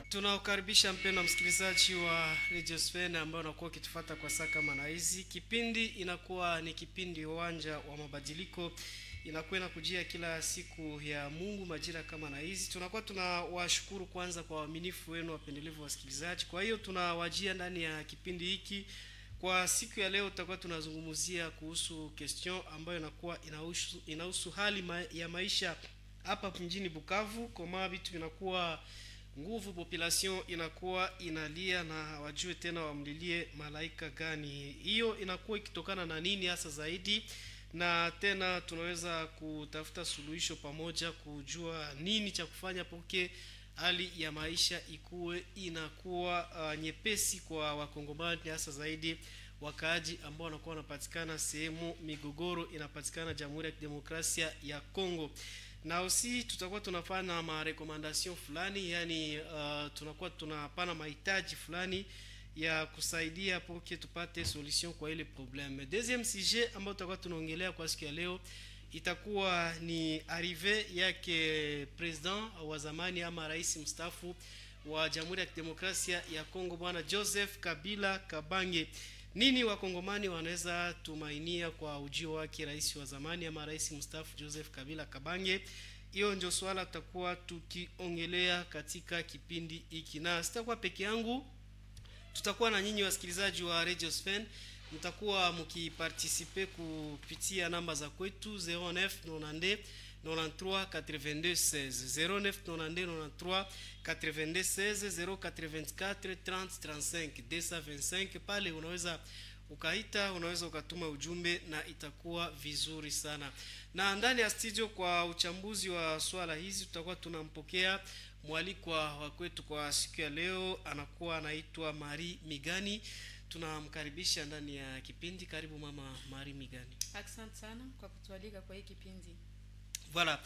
Tunakukaribisha mpendwa msikilizaji wa Radio Sven ambao unakuwa ukitufuata kwa saa kama na hizi. Kipindi inakuwa ni kipindi uwanja wa mabadiliko. Inakuwa inakujia kila siku ya Mungu majira kama na hizi. Tunakuwa tunawashukuru kwanza kwa uaminifu wenu wapendelevu wasikilizaji. Kwa hiyo tunawajia ndani ya kipindi hiki. Kwa siku ya leo tutakuwa tunazungumzia kuhusu question ambayo inakuwa inahusu hali ya maisha hapa mjini Bukavu. Kama vitu vinakuwa nguvu, population inakuwa inalia na hawajue tena wamlilie malaika gani. Hiyo inakuwa ikitokana na nini hasa zaidi, na tena tunaweza kutafuta suluhisho pamoja kujua nini cha kufanya poke hali ya maisha ikuwe inakuwa nyepesi kwa wakongomani, hasa zaidi wakaaji ambao wanakuwa wanapatikana sehemu migogoro inapatikana Jamhuri ya Kidemokrasia ya Kongo. Na usi tutakuwa tunafanya ma recommendation fulani, yani tunakuwa tunapana mahitaji fulani ya kusaidia poke tupate solution kwa ile probleme. Deuxième sujet ambao tutakuwa tunaongelea kwa siku ya leo itakuwa ni arrivée yake president wa zamani ama rais mstaafu wa Jamhuri ya Kidemokrasia ya Kongo bwana Joseph Kabila Kabange. Nini wakongomani wanaweza tumainia kwa ujio wake rais wa zamani ama rais mstaafu Joseph Kabila Kabange? Hiyo ndio swala tutakuwa tukiongelea katika kipindi hiki, na sitakuwa peke yangu, tutakuwa na nyinyi wasikilizaji wa Radio Sven. Mtakuwa mkiparticipe kupitia namba za kwetu 0992 93 82 16 0992 93 82 16 084 30 35 225. Pale unaweza ukaita, unaweza ukatuma ujumbe na itakuwa vizuri sana. Na ndani ya studio kwa uchambuzi wa swala hizi tutakuwa tunampokea mwalikwa wa kwetu kwa siku ya leo, anakuwa anaitwa Marie Migani. Tunamkaribisha ndani ya kipindi. Karibu mama Marie Migani. Asante sana kwa kutualika kwa hii kipindi. Voilà,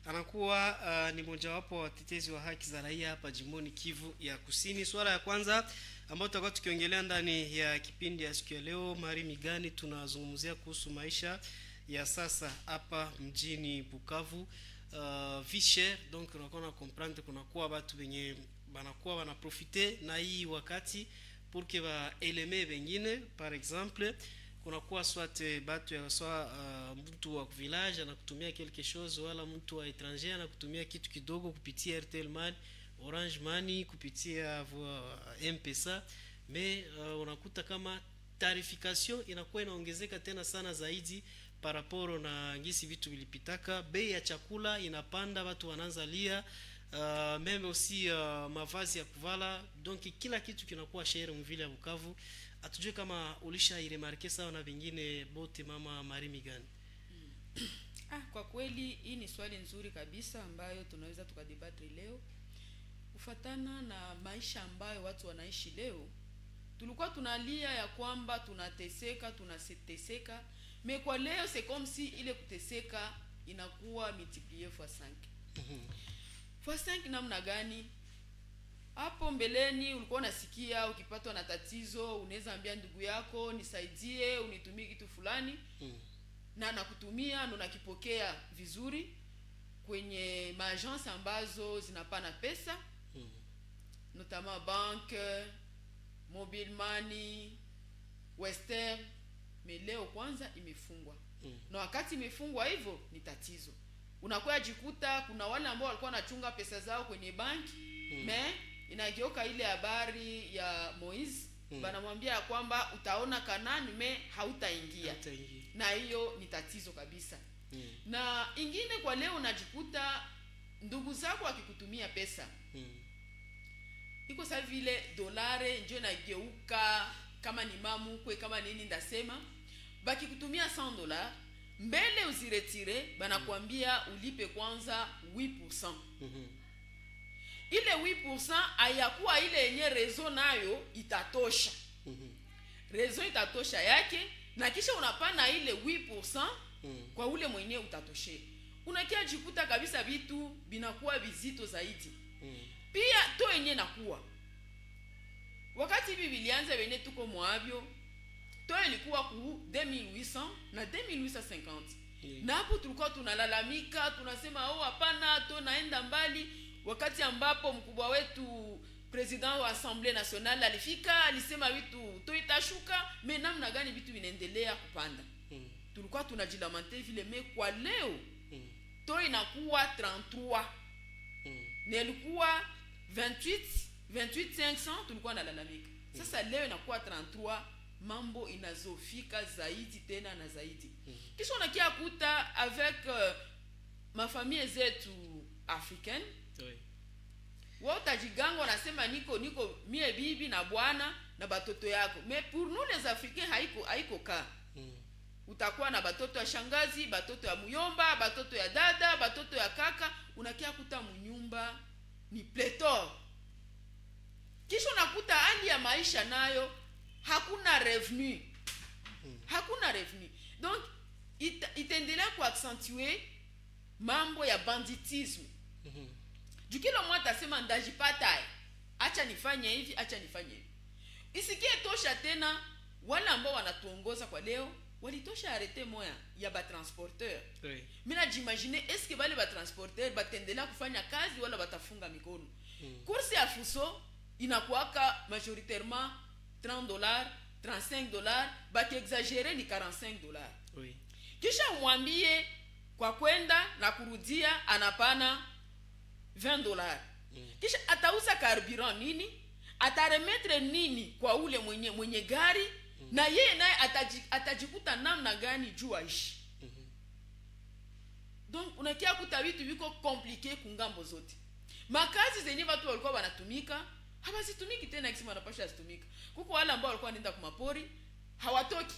anakuwa ni mojawapo wa watetezi wa haki za raia hapa jimboni Kivu ya Kusini. Swala ya kwanza ambayo tutakuwa tukiongelea ndani ya kipindi ya siku ya leo, Marie Migani, tunazungumzia kuhusu maisha ya sasa hapa mjini Bukavu. Vie donc unakuwa na comprendre kunakuwa watu wenye banakuwa wanaprofite na hii wakati pour que ba eleme wengine. Par exemple, kunakuwa swate batu ya mtu wa village anakutumia quelque chose, wala mtu wa étranger anakutumia kitu kidogo kupitia Airtel Money, Orange Money, kupitia M-Pesa. Mais unakuta kama tarification inakuwa inaongezeka tena sana zaidi par rapport na ngisi vitu vilipitaka. Bei ya chakula inapanda, watu wanaanza lia, meme aussi mavazi ya kuvala, donc kila kitu kinakuwa shere mvile ya Bukavu. Atujue kama ulisha iremarke sawa na vingine bote mama Marie Migani. Kwa kweli hii ni swali nzuri kabisa ambayo tunaweza tukadebate leo. Kufatana na maisha ambayo watu wanaishi leo, tulikuwa tunalia ya kwamba tunateseka, tunateseka, mais kwa leo c'est comme si ile kuteseka inakuwa multiplié fois 5. Fois 5 namna gani? Hapo mbeleni ulikuwa unasikia ukipatwa na tatizo unaweza ambia ndugu yako nisaidie, unitumie kitu fulani, na nakutumia na unakipokea vizuri kwenye maagence ambazo zinapana pesa, notamment banque, mobile money, Western. Leo kwanza imefungwa. Na wakati imefungwa hivyo ni tatizo. Unakuwa jikuta kuna wale ambao walikuwa wanachunga pesa zao kwenye banki, inageuka ile habari ya Moise, banamwambia kwamba utaona Kanani hautaingia. Na hiyo ni tatizo kabisa. Na ingine kwa leo unajikuta ndugu zako akikutumia pesa, iko sawa vile dolare ndio inageuka kama ni mamu kwe kama nini ndasema, baki kutumia $100 mbele uziretire banakuambia ulipe kwanza 8%. ile 8% hayakuwa ile yenye rezo nayo itatosha. Rezo itatosha yake, na kisha unapana ile 8% kwa ule mwenye utatoshe. Unakia jikuta kabisa vitu binakuwa vizito zaidi. Pia to yenye nakuwa wakati hivi vilianza wenye tuko mwavyo, to ilikuwa ku 2800 na 2850. Na hapo tulikuwa tunalalamika, tunasema hapana, to naenda mbali. Wakati ambapo mkubwa wetu president wa Assemblée Nationale alifika, alisema vitu to itashuka, mais namna gani vitu vinaendelea kupanda. Tulikuwa tunajilamante vile, mais kwa leo to inakuwa 33. Na ilikuwa 28500 tulikuwa nalalamika. Sasa leo inakuwa 33, mambo inazofika zaidi tena na zaidi. Kisha unakia kuta avec ma famille zetu africaine. Wao tajigango wanasema niko mie bibi na bwana na batoto yako. Mais pour nous les africains haiko ka. Utakuwa na batoto ya shangazi, batoto ya muyomba, batoto ya dada, batoto ya kaka, unakia kuta munyumba ni pléthore. Kisha unakuta hali ya maisha nayo hakuna revenu. Hakuna revenu. Donc itaendelea kuaccentuer mambo ya banditisme. Jukilo mwata sema ndajipata, acha nifanye hivi, acha nifanye hivi. Isikie tosha tena wala ambao wanatuongoza kwa leo walitosha arete moya ya ba transporteur. Mina jimagine est-ce que bale ba transporteur batendelea kufanya kazi wala batafunga mikono. Kursi ya fuso inakuwaka majoritairement $30, $35, baki exagere ni $45. Kisha mwambie kwa kwenda na kurudia anapana $20. Kisha atauza carburant nini? Ataremetre nini kwa ule mwenye gari? Na yeye naye atajikuta namna gani juu aishi. Donc unakia kuta vitu viko compliqué kungambo zote. Makazi zenye watu walikuwa wanatumika hawazitumiki tena kisi wanapasha zitumika. Kuko wale ambao walikuwa wanaenda kumapori hawatoki.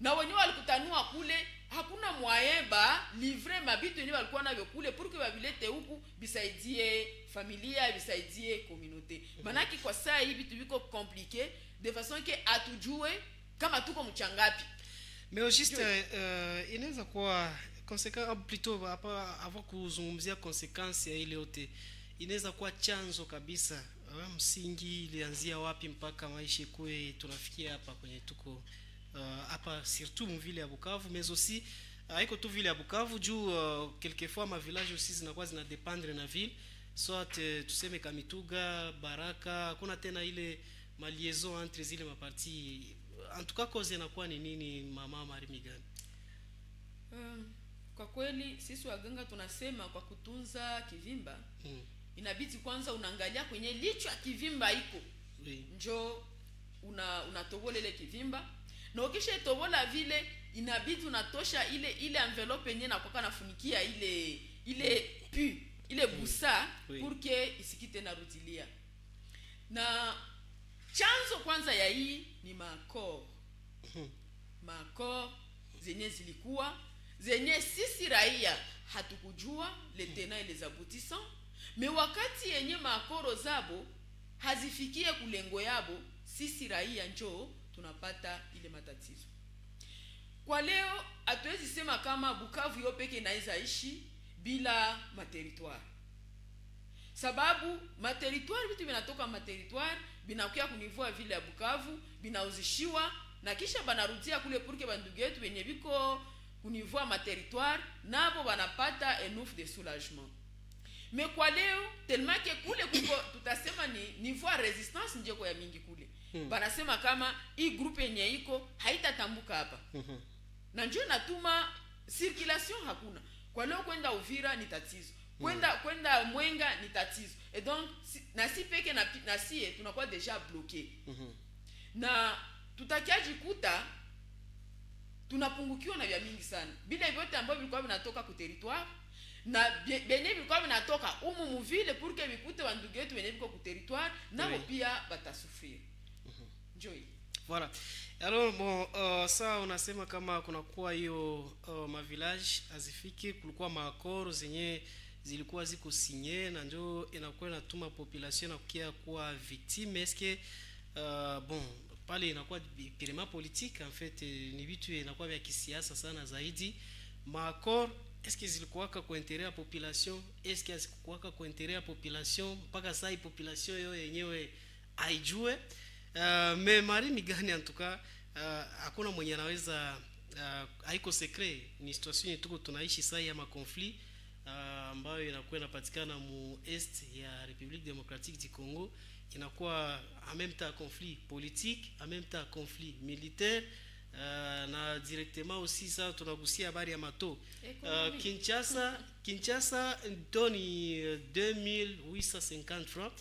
Na wenyewe walikutanua kule, hakuna mwayeba livre mabitu yenyewe walikuwa navyo kule pour que babilete huku bisaidie familia, bisaidie communauté. Manaki kwa saa hivi vitu viko compliqué de façon que atujue kama tuko mchangapi. Mais au juste inaweza kuwa conséquence plutôt hapa avant kuzungumzia consequence ya ile yote, inaweza kuwa chanzo kabisa msingi ilianzia wapi mpaka maisha kwe tunafikia hapa kwenye tuko hapa surtout mvile ya Bukavu, mais aussi haiko tu vile ya Bukavu juu quelquefois ma village aussi zinakuwa zina dépendre na ville, soit tuseme Kamituga, Baraka, kuna tena ile ma liaison entre zile maparti. En tout cas cause inakuwa ni nini mama Marimigani? Kwa kweli sisi waganga tunasema kwa kutunza kivimba inabidi kwanza unaangalia kwenye licho ya kivimba iko. Njo unatobola ile kivimba. Na ukisha tobola vile inabidi unatosha ile envelope yenyewe na kwa nafunikia ile busa pour que isikite na rudilia. Na chanzo kwanza ya hii ni makor. Makor zenye zilikuwa zenye sisi raia hatukujua les tenants et les aboutissants, mais wakati yenye makoro zabo hazifikie kulengo yabo, sisi raia njoo tunapata ile matatizo. Kwa leo hatuwezi sema kama Bukavu yopeke inaweza ishi bila materitoire. Sababu materitoire vitu vinatoka materitoire binakuya kunivua vile ya Bukavu, binauzishiwa na kisha banarudia kule purke bandugu yetu wenye biko kunivua materitoire nabo banapata enough de soulagement. Mais kwa leo tellement que kule kuko tutasema ni niveau resistance njeko ya mingi kule. Banasema kama hii groupe yenye iko haitatambuka hapa. Na njoo natuma circulation hakuna. Kwa leo kwenda Uvira ni tatizo. Kwenda Mwenga ni tatizo. Et donc na si peke na sie tunakuwa déjà bloqué. Na tutakiaji kuta tunapungukiwa na vya mingi sana. Bila vyote ambavyo vilikuwa vinatoka ku territoire na benye vilikuwa vinatoka mu ville pour que bikute bandugu yetu benye biko ku territoire nabo pia batasufiri. Joy. Voilà. Alors bon ça unasema kama kuna kuwa hiyo ma village azifiki kulikuwa maakoro zenye zilikuwa ziko signé na njo inakuwa inatuma population na kukia kuwa victime. Eske bon pale inakuwa pirema politique en fait, ni vitu inakuwa vya kisiasa sana zaidi. Maakor eske zilikuwaka kwa intérêt ya population, eske hazikuwaka kwa intérêt ya population? Mpaka sasa population yo yenyewe haijue. Me mari ni gani en tout cas, hakuna mwenye anaweza haiko secret. Ni situation tuko tunaishi sasa ya makonflit ambayo inakuwa inapatikana mu est ya République démocratique du Congo. Inakuwa en même temps conflit politique, en même temps conflit militaire, na directement aussi ça tunagusia habari ya mato. Kinshasa toni 2850 francs.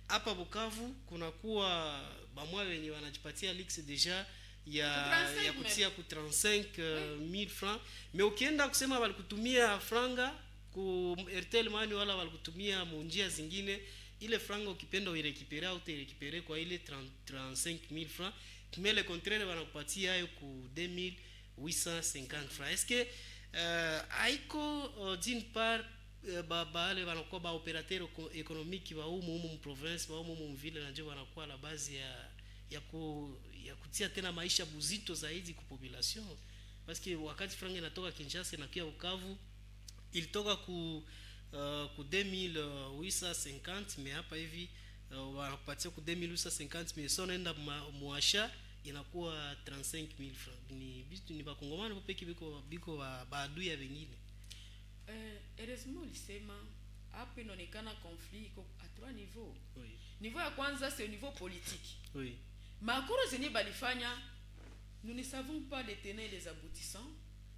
Hapa Bukavu kunakuwa bamwa wenye wanajipatia lix deja ya kutia ku 35000 francs. Mais ukienda kusema walikutumia franga ku Airtel Money wala walikutumia munjia zingine, ile franga ukipenda uirekipere au uterekipere kwa ile 35000 francs, mais le contraire wanakupatia hayo ku 2850 francs. Est-ce que aiko d'une part bale wanakuwa ba operateur économique ba humu province, ba humu ville, na ndio wanakuwa la base ya kutia tena maisha buzito zaidi ku population, parce que wakati franga inatoka Kinshasa na kia Bukavu ilitoka ku 2850, mais hapa hivi wanakupatia ku 2850, mais sio naenda muasha inakuwa 35000 francs. Ni bitu ni bakongomani popeki biko baadui ya wengine. Heureusement lisema hapo inaonekana conflit iko à trois niveaux. Oui. Niveau ya kwanza c'est au niveau politique. Oui. Makoro zenye balifanya, nous ne savons pas les tenants et les aboutissants.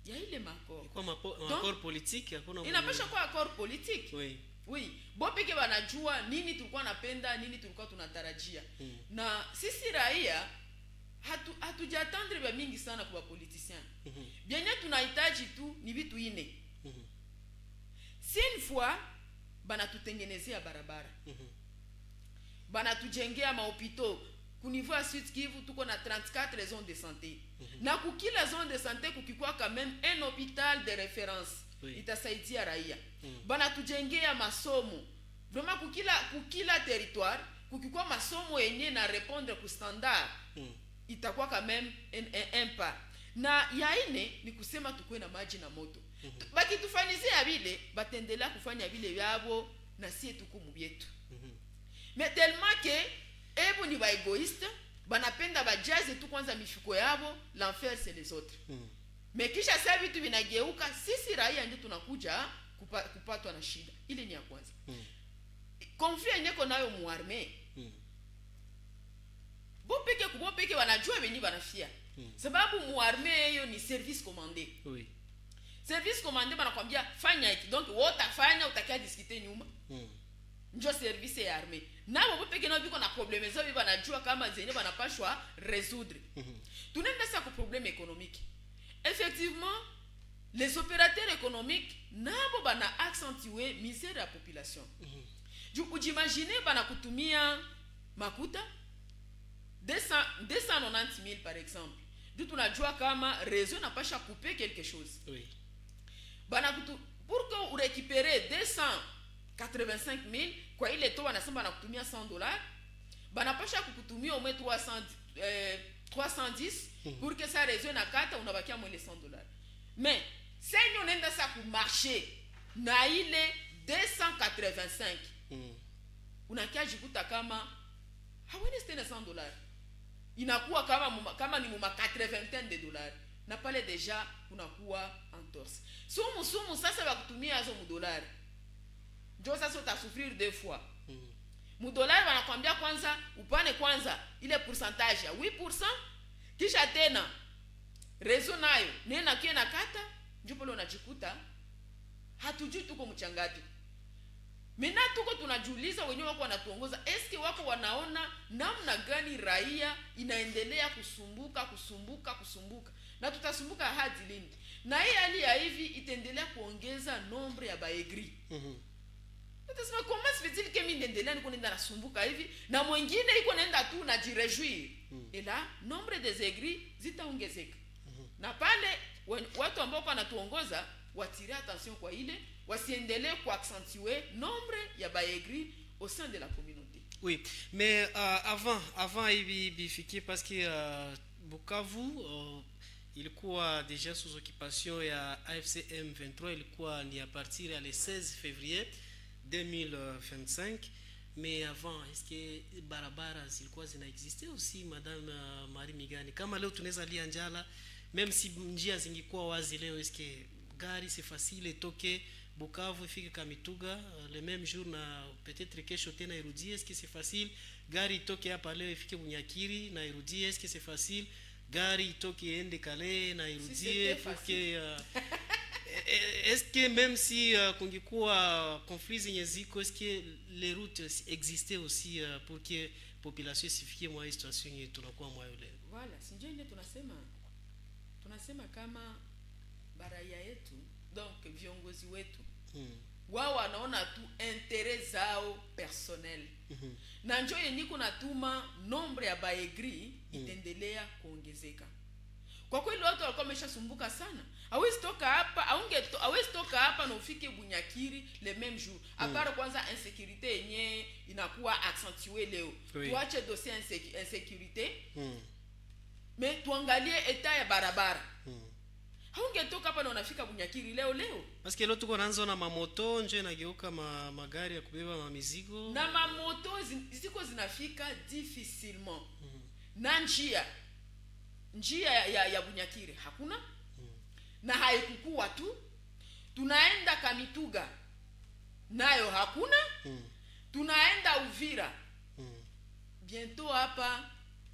Il y a eu les maccords. Kwa maccord politique hakuna. Inapasha kwa accord politique. Oui. Oui. Bo peke wanajua nini tulikuwa napenda, nini tulikuwa tunatarajia. Na sisi raia hatujatendre vya mingi sana kwa politiciens. Bienye tunahitaji tu ni vitu ine. Si une fois banatutengenezea barabara, banatujengea mahopito ku niveau ya Sud Kivu tuko na 34 zones de santé. Na kukila zone de santé kukikuwa quand même un hôpital de référence. Itasaidia raia. Banatujengea masomo. Vraiment kukila territoire kukikuwa masomo yenye na répondre ku standard. Itakuwa quand même un pas. Na ya ine ni kusema tukue na maji na moto. Baki tufanizia vile batendela kufanya vile yabo na sie tuko mubyetu. Mais tellement que ebo ni ba égoïste, banapenda bajaze tu kwanza mifuko yabo, l'enfer c'est les autres. Mais kisha sasa vitu vinageuka, sisi raia ndio tunakuja kupatwa na shida. Ile ni ya kwanza. Conflit yenyewe nayo muarme. Bo peke wanajua wenyewe wanafia. Sababu muarme hiyo ni service commandé. Oui. Service commandé banakwambia fanya hiki. Donc wote afanya utakia discuter nyuma. Njo service ya armée. Na bo peke nao biko na problème zao banajua kama zenye banapashwa résoudre. Tunaenda sasa ku problème économique. Effectivement, les opérateurs économiques nabo bana accentuer misère ya population. Ujimagine bana kutumia makuta 290 000 par exemple. D'où tunajua kama réseau n'a pas couper quelque chose. Oui. Pour que vous récupérez 285 000, kwa ile to wanasema na kutumia $100, banapasha kukutumia au moins 310 pour que ça réseau na kata unabakia mwele $100. Mais si on enda sa ku marché na ile 285, unakia jikuta kama hawezi tena $100. Inakuwa kama ni muma 80 de dollars. Na pale deja unakuwa entorse. Sumu sasa bakutumia hizo $. Ndio sasa utasufrir deux fois. $, wanakuambia kwanza upane kwanza ile pourcentage ya 8%, kisha tena rezo nayo nena kiena kata, ndio pale unajikuta hatujui tuko mchangapi. Mena tuko tunajiuliza wenyewe wako wanatuongoza, eske wako wanaona namna gani raia inaendelea kusumbuka na tutasumbuka hadi lini? Na hii hali ya hivi itaendelea kuongeza nombre ya baegri. Utasema comment se fait-il que mimi ndendelea niko nenda nasumbuka hivi na mwingine iko nenda tu na jirejuir. Et là nombre des aigris zitaongezeka. Na pale watu ambao wanatuongoza watire attention kwa ile wasiendelee kuaccentuer nombre ya baegri au sein de la communauté. Oui, mais avant hivi bifikie parce que Bukavu ilikuwa deja sous occupation ya AFC M23, ilikuwa ni à partir ya le 16 février 2025. Mais avant, est-ce que barabara zilikuwa zinaexiste aussi, madame Marie Migani? Kama leo tunaweza lia njala, même si njia zingikuwa wazi leo, est-ce que gari c'est facile toke Bukavu ifike Kamituga le même jour na peut-être kesho tena irudie? Est-ce que c'est facile gari itoke hapa leo ifike Bunyakiri na irudie? Est-ce que c'est facile gari itoke ende Kale na irudie? Pour que est-ce que même si kungikuwa conflit zenye ziko, est-ce que les routes existaient aussi pour que population isifikie mwa hii situation yetu tunakuwa mwa yule? Voilà, si ndio ile tunasema kama baraya yetu, donc viongozi wetu wao wanaona tu intérêt zao personnel. Na njoo yenye kunatuma nombre ya baegri itendelea kuongezeka. Kwa kweli watu walikuwa wameshasumbuka sana. Hawezi toka hapa na ufike Bunyakiri le même jour. Apart kwanza insécurité yenye inakuwa accentuée leo. Oui. Tuache dossier insécurité. Mais tuangalie état ya barabara. Haungetoka hapa na unafika Bunyakiri leo. Parce que leo tuko naanza na mamoto nje nageuka magari ya kubeba mamizigo. Na mamoto ziko zinafika difficilement. Na njia ya Bunyakiri hakuna. Na haikukuwa tu. Tunaenda Kamituga nayo hakuna. Tunaenda Uvira. Bientôt hapa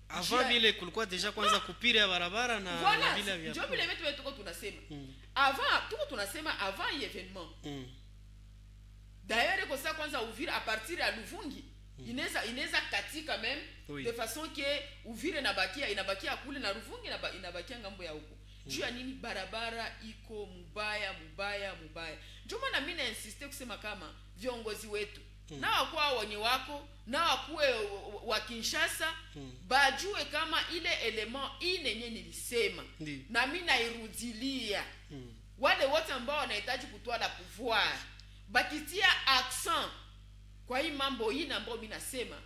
avant vile kulikuwa deja kwanza kupira ya barabara na voilà, vile vya ndio vile vitu tuko tunasema. Avant l'événement. D'ailleurs kwa sasa kwanza Uvira à partir ya Luvungi inaweza katika même de façon que Uvira inabakia kule na Luvungi inabakia ngambo ya huko. Juu ya nini? Barabara iko mubaya. Ndio maana mimi na insiste kusema kama viongozi wetu na wakuwa wenye wako na wakuwe wa Kinshasa bajue kama ile element inenye nilisema na mimi nairudilia wale wote ambao wanahitaji kutoa la pouvoir bakitia accent kwa hii mambo hii ambao mimi nasema,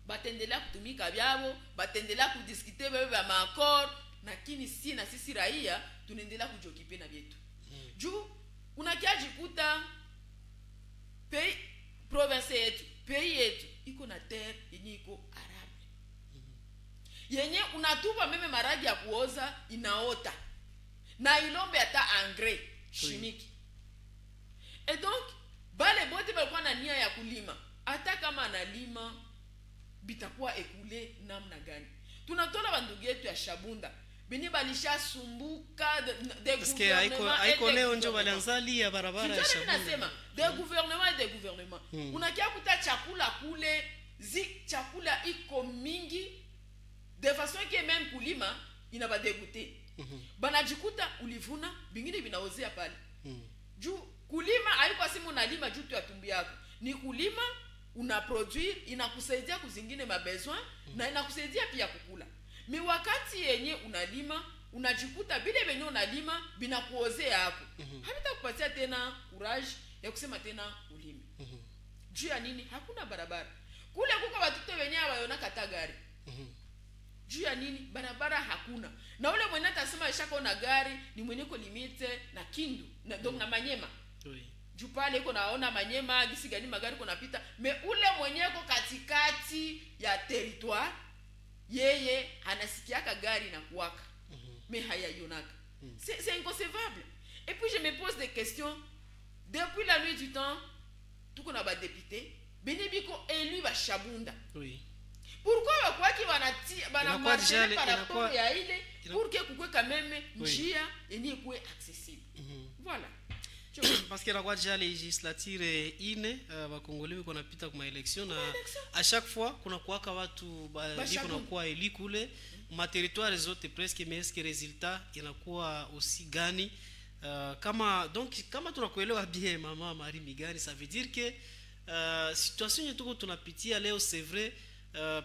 batendelea kutumika byabo, batendelea kudiskite bebe ya maakord, lakini sisi raia tunaendelea kujokipe na vyetu. Juu unakiaji kuta province yetu, pays yetu iko na terre yenye iko arabe. Yenye unatupa meme maragi ya kuoza inaota. Na ilombe hata engrais chimique. Et donc bale bote balikuwa na nia ya kulima. Hata kama analima bitakuwa ekule namna gani? Tunatola bandugu yetu ya Shabunda. Bini balisha sumbuka de gouvernement. Haiko leo njo walianzali ya barabara ya Shabunda. Nasema de gouvernement. Unakia kuta chakula kule, chakula iko mingi de façon que même kulima inaba dégoûter. Banajikuta ulivuna bingine binaozea pale. Juu kulima haiko simu unalima juu tu ya tumbi yako. Ni kulima una produire inakusaidia kuzingine mabesoin na inakusaidia pia kukula. Mi wakati yenye unalima unajikuta bile benye unalima binakuozea hapo. Habitakupatia tena courage ya kusema tena ulime. Juu ya nini? Hakuna barabara. Kule kuko watoto wenye waona kata gari. Juu ya nini? Barabara hakuna. Na ule mwenye atasema ishako na gari ni mwenye ko limite na Kindu na donc na Manyema. Juu pale iko naona Manyema gisi gani magari kuna pita, me ule mwenye ko katikati ya territoire yeye anasikiaka gari na kuwaka. Mais hayayonaka. C'est inconcevable. Et puis je me pose des questions. Depuis la nuit du temps, tout qu'on a ba député, Benibiko élu ba Shabunda. Oui. Pourquoi wakwaki bana marcher par rapport ya ile pour que kukwe quand même njia yenye kuwe accessible. Voilà. Parce que la kwa déjà législature ine bakongole biko napita kwa élection na à chaque fois kuna kuwaka watu biko na kwa eli kule ma territoire zote presque, mais est-ce que résultat inakuwa aussi gani? Kama tunakuelewa bien mama Marie Migani, ça veut dire que situation yetu tunapitia leo, c'est vrai,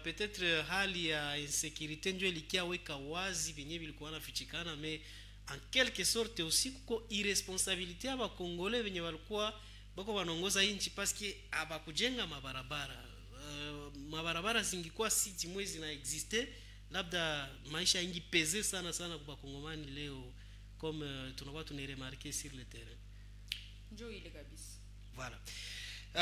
peut-être hali ya insécurité ndio ilikia weka wazi venye vilikuwa nafichikana, mais en quelque sorte aussi kuko irresponsabilité aba Congolais wenye walikuwa bako wanaongoza nchi paske abakujenga mabarabara. Mabarabara zingikuwa city mwezi na existe, labda maisha ingi peze sana sana kwa Kongomani leo, comme tunakuwa tunaremarquer sur le terrain. Njo ile kabisa. Voilà.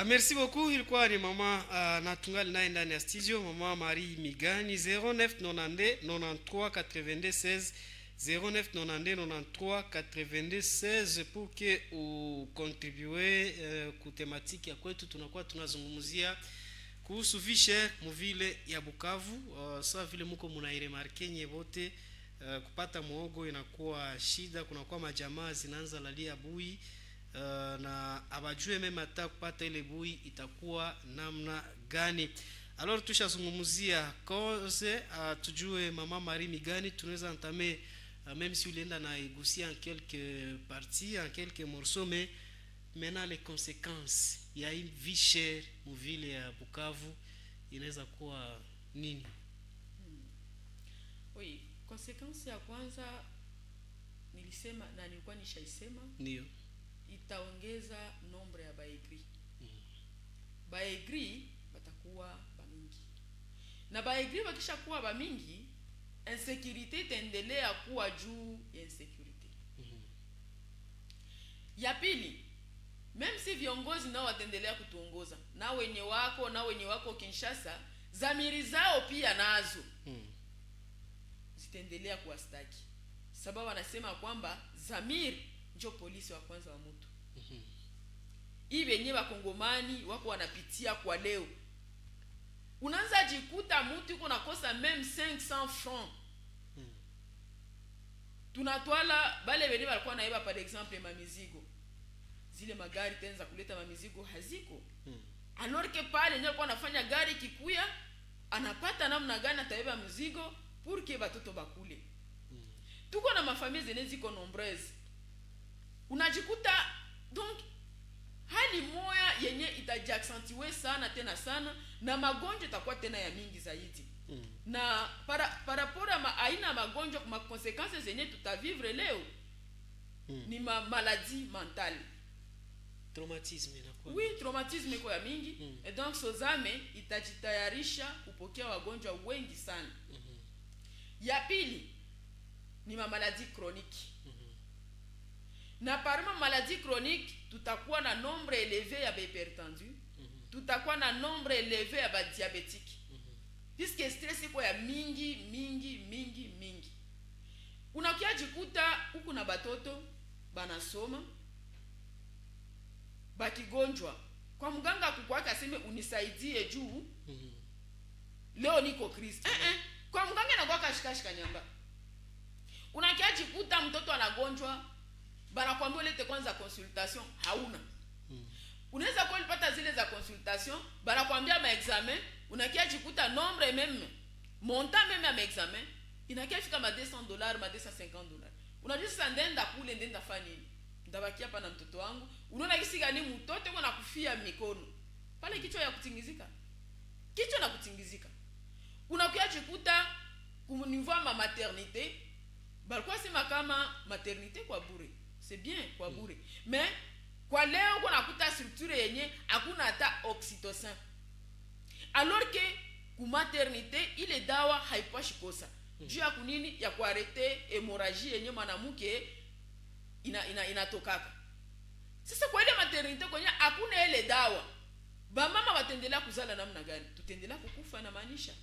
Merci beaucoup. Ilikuwa ni mama na tungali naye ndani ya studio, mama Marie Migani. 0992 93 82 16 0992 93 82 16 pour que u contribue ku thématique ya kwetu. Tunakuwa tunazungumzia kuhusu visher muvile ya Bukavu. Sawa vile muko munairemarke nye bote, kupata muogo inakuwa shida, kunakuwa majamaa zinaanza lalia bui, na abajue meme ata kupata ile bui itakuwa namna gani. Alors tushazungumzia cause, tujue mama Marie Migani tunaweza entamer, même si ulienda na igusia en quelques parties, en quelques morceaux, mais maintenant les conséquences ya hii vie chère muvile ya Bukavu inaweza kuwa nini? Oui, conséquence ya kwanza nilisema na nilikuwa nishaisema, ndio itaongeza nombre ya baegri. Baegri batakuwa bamingi, na baegri bakisha kuwa bamingi, insécurité itaendelea kuwa juu ya insécurité. Ya pili, même si viongozi nao wataendelea kutuongoza, na wenye wako Kinshasa, zamiri zao pia nazo zitaendelea kuwastaki, sababu wanasema kwamba zamiri ndio polisi wa kwanza wa mtu. Hii wenye Wakongomani wako wanapitia kwa leo. Unaanza jikuta mtu yuko nakosa même 500 francs. Tunatwala bale wenye walikuwa naiba par exemple mamizigo. Zile magari tenza kuleta mamizigo haziko. Alors que pale ndio alikuwa anafanya gari kikuya, anapata namna gani atabeba mzigo pour que batoto bakule. Tuko na mafamilia zenye ziko nombreuses. Unajikuta donc hali moya yenye itajiaccentuer sana tena sana, na magonjwa itakuwa tena ya mingi zaidi. Na parapora aina magonjwa kwa consequences zenye tutavivre leo ni maladie mentale. Traumatisme inakuwa. Oui, traumatisme iko ya mingi. Et donc Sozame itajitayarisha kupokea wagonjwa wengi sana. Ya pili ni maladie chronique. Na parmi maladie chronique tutakuwa na nombre élevé ya hypertendu, tutakuwa na nombre élevé ya diabétique. Puisque stress iko ya mingi. Unakia jikuta huku na batoto banasoma bakigonjwa, kwa mganga kukwaka aseme unisaidie juu leo niko Kristo. Kwa mganga na kwa kashikashika nyamba. Unakia jikuta mtoto anagonjwa, banakwambia ulete kwanza consultation, hauna. Unaweza kwa ulipata zile za consultation, banakwambia ma examen, unakia jikuta nombre même, montant même ya examen, inakia fika ma $200, ma $250. Unajua sasa ndenda kule ndenda fanya nini? Ndabaki hapa na mtoto wangu. Unaona kisi gani mtoto yuko nakufia mikono. Pale kichwa ya kutingizika. Kichwa na kutingizika. Unakuja jikuta kumunivua ma maternité, balikuwa sema kama maternité kwa bure. C'est bien kwa bure. Mais kwa leo kuna kuta structure yenye hakuna hata oxytocin. Alors que ku maternité ile dawa haipashi kosa. Juu ya kunini ya kuarete hemorrhagie yenye mwanamke inatokaka. Sasa kwa ile maternité kwenye hakuna ile dawa, ba mama watendelea kuzala namna gani? Tutendelea kukufa na maanisha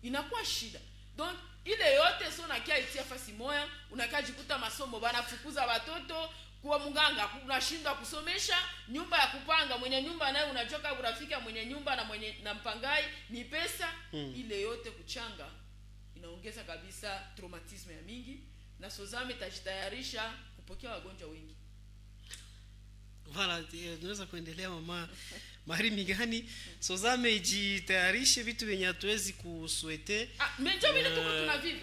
inakuwa shida. Donc ile yote sio nakia itia fasi moya, unakajikuta masomo banafukuza watoto, kwa mganga unashindwa kusomesha, nyumba ya kupanga, mwenye nyumba naye unachoka urafika mwenye nyumba na mpangai ni pesa. Ile yote kuchanga inaongeza kabisa traumatisme ya mingi, na Sozame tajitayarisha kupokea wagonjwa wengi. Voilà, tunaweza kuendelea mama Marie Migani. Sozame ijitayarishe vitu vyenye hatuwezi kuswete. Menjo vile tuko tunavive.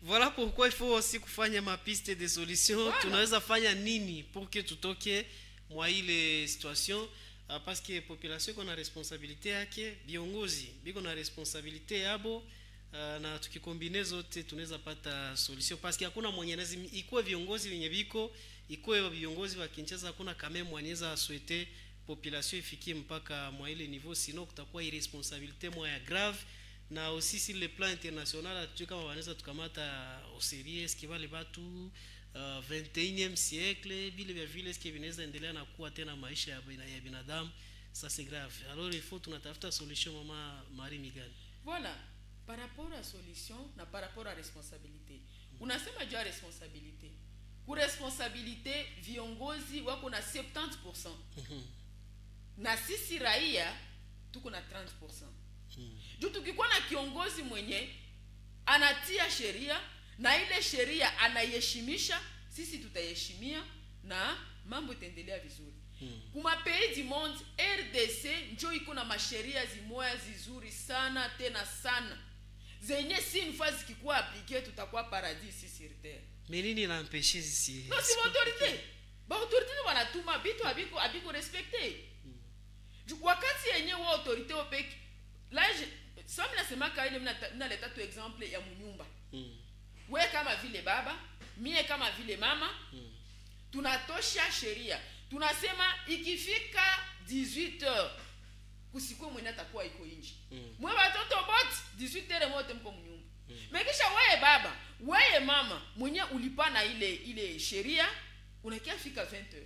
Voilà pourquoi il faut aussi kufanya ma piste de solution. Voilà. Tunaweza fanya nini pour que tutoke mwa ile situation, parce que population iko na responsabilité yake, viongozi biko na responsabilité yabo, na tukikombine zote tunaweza pata solution, parce que hakuna mwenye lazima ikuwe viongozi wenye biko, ikuwe viongozi wa Kinshasa, hakuna kama mwanaweza souhaiter population ifikie mpaka mwa ile niveau, sinon kutakuwa irresponsabilité moya grave. Na aussi sur le plan international atujue kama wanaweza tukamata au sérieux ce qui va les batu 21e siècle vile vya vile ce qui vinaweza endelea na kuwa tena maisha ya binadamu. Ça c'est grave. Alors il faut tunatafuta solution, mama Marie Migani. Voilà, par rapport à solution na par rapport à responsabilité. Unasema juu ya responsabilité. Ku responsabilité viongozi wako na 70%. Na sisi raia tuko na 30%. Juu tukikuwa na kiongozi mwenye anatia sheria na ile sheria anayeshimisha, sisi tutaheshimia na mambo itaendelea vizuri. Kuma pays du monde, RDC njo iko na masheria zimoya zizuri sana tena sana, zenye si nifaa zikikuwa aplike tutakuwa paradis si sur terre. Mais nini inampeshe sisi? Non, si autorité. Ba autorité ni wanatuma bitu abiko respecter. Wakati yenye wa autorité opeki, là sasa nasema ka ile mnaleta tu exemple ya munyumba. Wewe kama vile baba, mie kama vile mama, tunatosha sheria. Tunasema ikifika 18h kusikwe mwenye atakuwa iko nje. Mwe watoto bot 18h mote mko mnyumba. Mekisha wewe baba, wewe mama, mwenye ulipana ile sheria, unakia fika 20h.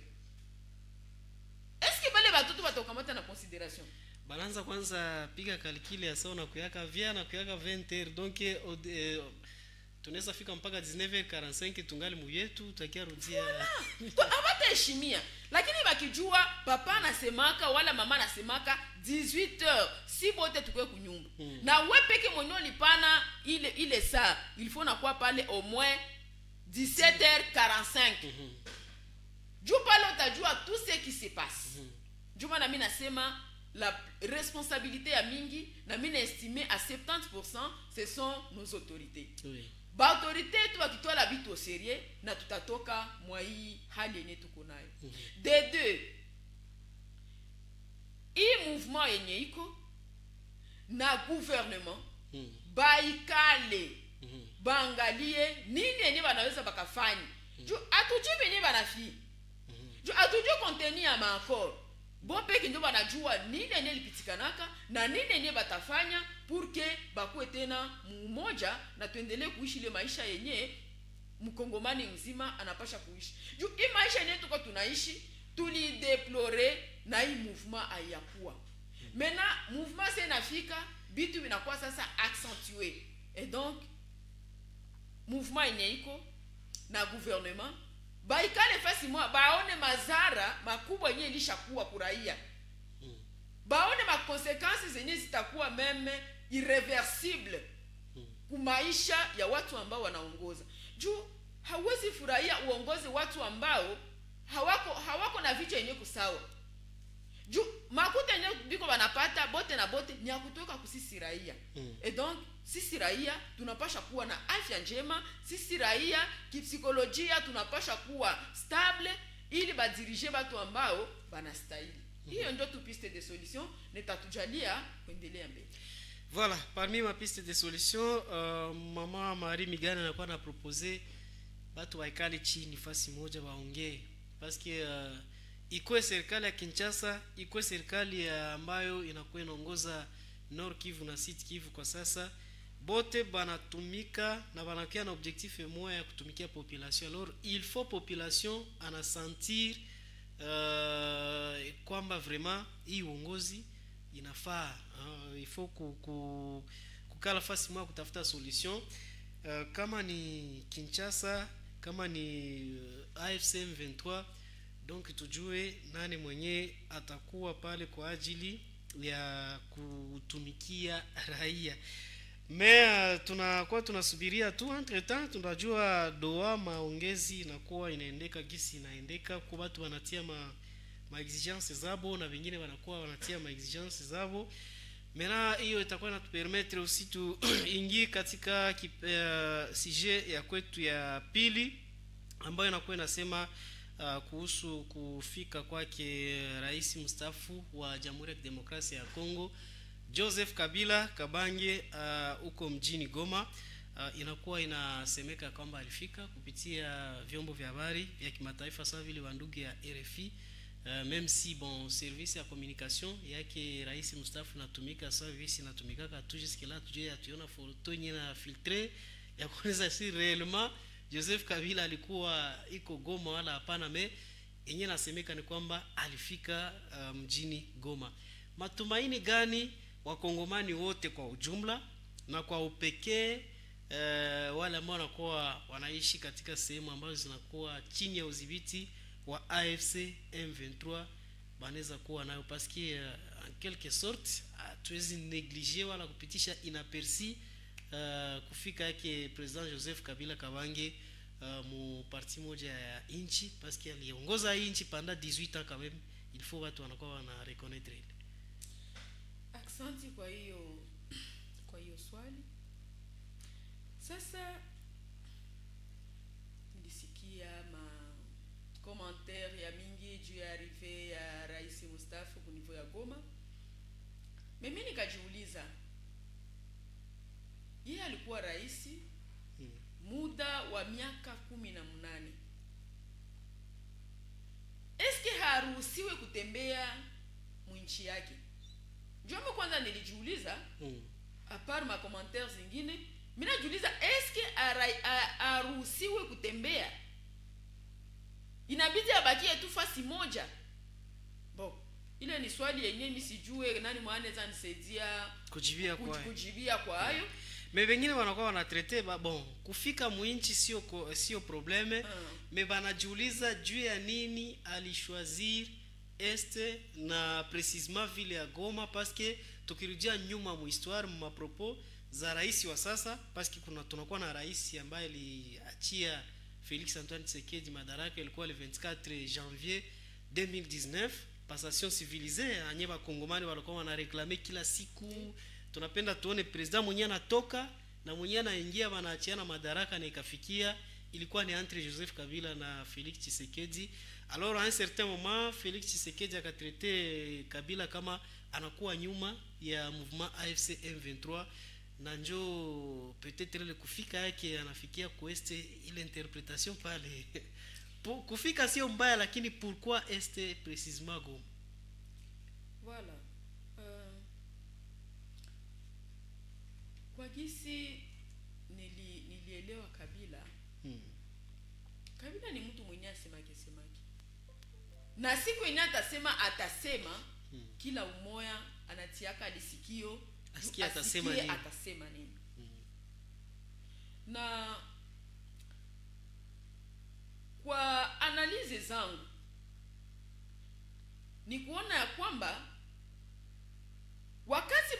Est-ce que bale watoto watakamata na considération? Balanza kwanza piga calcul ya sawa na kuyaka via na kuyaka 20h, donc tunaweza fika mpaka 19h45 tungali muyetu tutakia rudia. Hawataheshimia. Lakini bakijua papa anasemaka wala mama anasemaka 18h si bote tukwe kunyumba. Na wewe peke mwenyewe lipana ile saa, il faut na kwa pale au moins 17h45. Juu pale utajua tout ce qui se passe. Juma na mimi nasema la responsabilité ya mingi na mimi naestimé à 70% ce sont nos autorités. Oui. Ba autorité tu bakitola bitu au sérieux na tutatoka mwa hii hali yenye tuko nayo. De deux, hii mouvement yenye iko na gouvernement baikale baangalie nini yenye banaweza bakafanya. Juu atujui benye banafi. Juu atujui contenu ya maakord. Bon peki ndio banajua nini yenye lipitikanaka na nini yenye batafanya pour que bakuwe tena mmoja na tuendelee kuishi ile maisha yenye mkongomani mzima anapasha kuishi. Juu hii maisha yenye tuko tunaishi tulideplore na hii mouvement ayakuwa. Maintenant mouvement c'est nafika bitu binakuwa sasa accentué. Et donc mouvement yenye iko na gouvernement baikale fasi mwa baone mazara makubwa yenye ilishakuwa kuraia. Baone ma conséquences zenye zitakuwa meme irreversible kumaisha ya watu ambao wanaongoza. Juu hawezi furahia uongozi watu ambao hawako na vichwa yenye kusawa. Juu makuta yenye biko banapata bote na bote ni ya kutoka kusisi raia. Et donc sisi raia tunapasha kuwa na afya njema, sisi raia kipsikolojia tunapasha kuwa stable ili badirije watu ambao banastahili. Hiyo ndio tu piste de solution netatujalia kuendelea mbele. Voilà, parmi ma piste de solution, mama Marie Migani anakuwa na proposer watu waikale chini fasi moja waongee, parce que ikuwe serikali ya Kinshasa, ikuwe serikali ambayo inakuwa inaongoza Nord Kivu na Sud Kivu kwa sasa, bote banatumika na banakia na objectif moja ya kutumikia population. Alors il faut population ana sentir kwamba vraiment hii uongozi inafaa. Il faut kukala fasi moja kutafuta solution. Kama ni Kinshasa, kama ni AFC M23, donc tujue nani mwenye atakuwa pale kwa ajili ya kutumikia raia. Mais tunakuwa tunasubiria tu, entre temps tunajua doa maongezi inakuwa inaendeka gisi inaendeka, kwa watu wanatia ma exigence zabo na wengine wanakuwa wanatia ma exigence zabo. Mena hiyo itakuwa inatupermettre aussi tu ingi katika sujet ya kwetu ya pili ambayo inakuwa inasema kuhusu kufika kwake rais mstaafu wa Jamhuri ya Demokrasia ya Kongo Joseph Kabila Kabange huko mjini Goma. Inakuwa inasemeka kwamba alifika kupitia vyombo vya habari vya kimataifa sawa vile wandugu ya RFI. Même si bon service ya communication yake rais mstaafu natumika service inatumika tu jusque là tuje atuona photo yenyewe na filtre ya kueleza si réellement Joseph Kabila alikuwa iko Goma wala hapana, me yenyewe nasemeka ni kwamba alifika mjini Goma. Matumaini gani wakongomani wote kwa ujumla na kwa upekee wale ambao wanakuwa wanaishi katika sehemu ambazo zinakuwa chini ya udhibiti wa AFC M23 banaweza kuwa nayo, parce que en quelque sorte tuwezi negliger wala kupitisha inaperçu kufika yake president Joseph Kabila Kabange mu parti moja ya inchi, parce que aliongoza inchi pendant 18 ans quand même. Il faut watu wanakuwa wana reconnaître ile. Asante kwa hiyo swali. Sasa nilisikia commentaire ya mingi juu ya arrivée ya rais mstaafu ku niveau ya Goma. Mimi nikajiuliza, yeye alikuwa rais muda wa miaka 18. Eske haruhusiwe kutembea mwinchi yake? Njoo kwanza nilijiuliza, apart ma commentaires zingine, mimi najiuliza eske haruhusiwe kutembea? Inabidi abakie tu fasi moja. Bon, ile ni swali yenyewe mimi sijue nani mwanaweza nisaidia kujibia kwa hayo. Mais wengine wanakuwa wanatraite bon kufika mwinchi sio probleme, mais banajiuliza juu ya nini alishwazir este na precisement vile ya Goma, parce que tukirudia nyuma mu histoire mu propos za rais wa sasa, parce que tunakuwa na rais ambaye aliachia Félix Antoine Tshisekedi madaraka ilikuwa le 24 janvier 2019, passation civilisée. Anyeba kongomani walikuwa wana réclamer kila siku, tunapenda tuone president mwenyewe anatoka na mwenyewe anaingia, wanaachiana madaraka, na ikafikia ilikuwa ni entre Joseph Kabila na Félix Tshisekedi. Alors à un certain moment Félix Tshisekedi akatraité Kabila kama anakuwa nyuma ya mouvement AFC M23, na njo peut-être le kufika yake anafikia kueste ile interpretation pale. Kufika sio mbaya, lakini pourquoi este précisément Goma? Voilà. Kwa gisi nilielewa Kabila. Kabila ni mtu mwenye asemake. Na siku yenye atasema kila umoya anatiaka lisikio asikie atasema nini. Na kwa analize zangu ni kuona ya kwamba wakati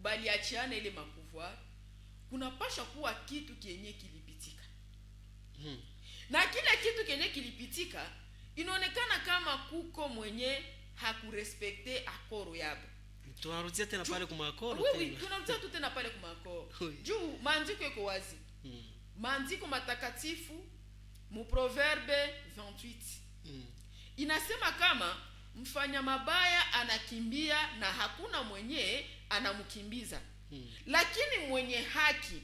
baliachiana ile makuvwa, kuna pasha kuwa kitu kienye kilipitika. Na kile kitu kienye kilipitika inaonekana kama kuko mwenye hakurespekte akoro yabo. Tunarudia tena pale kwa akoro. Oui, tunarudia tena pale kwa akoro. Juu maandiko yako wazi. Maandiko matakatifu mu Proverbe 28. Inasema kama mfanya mabaya anakimbia na hakuna mwenye anamkimbiza. Lakini mwenye haki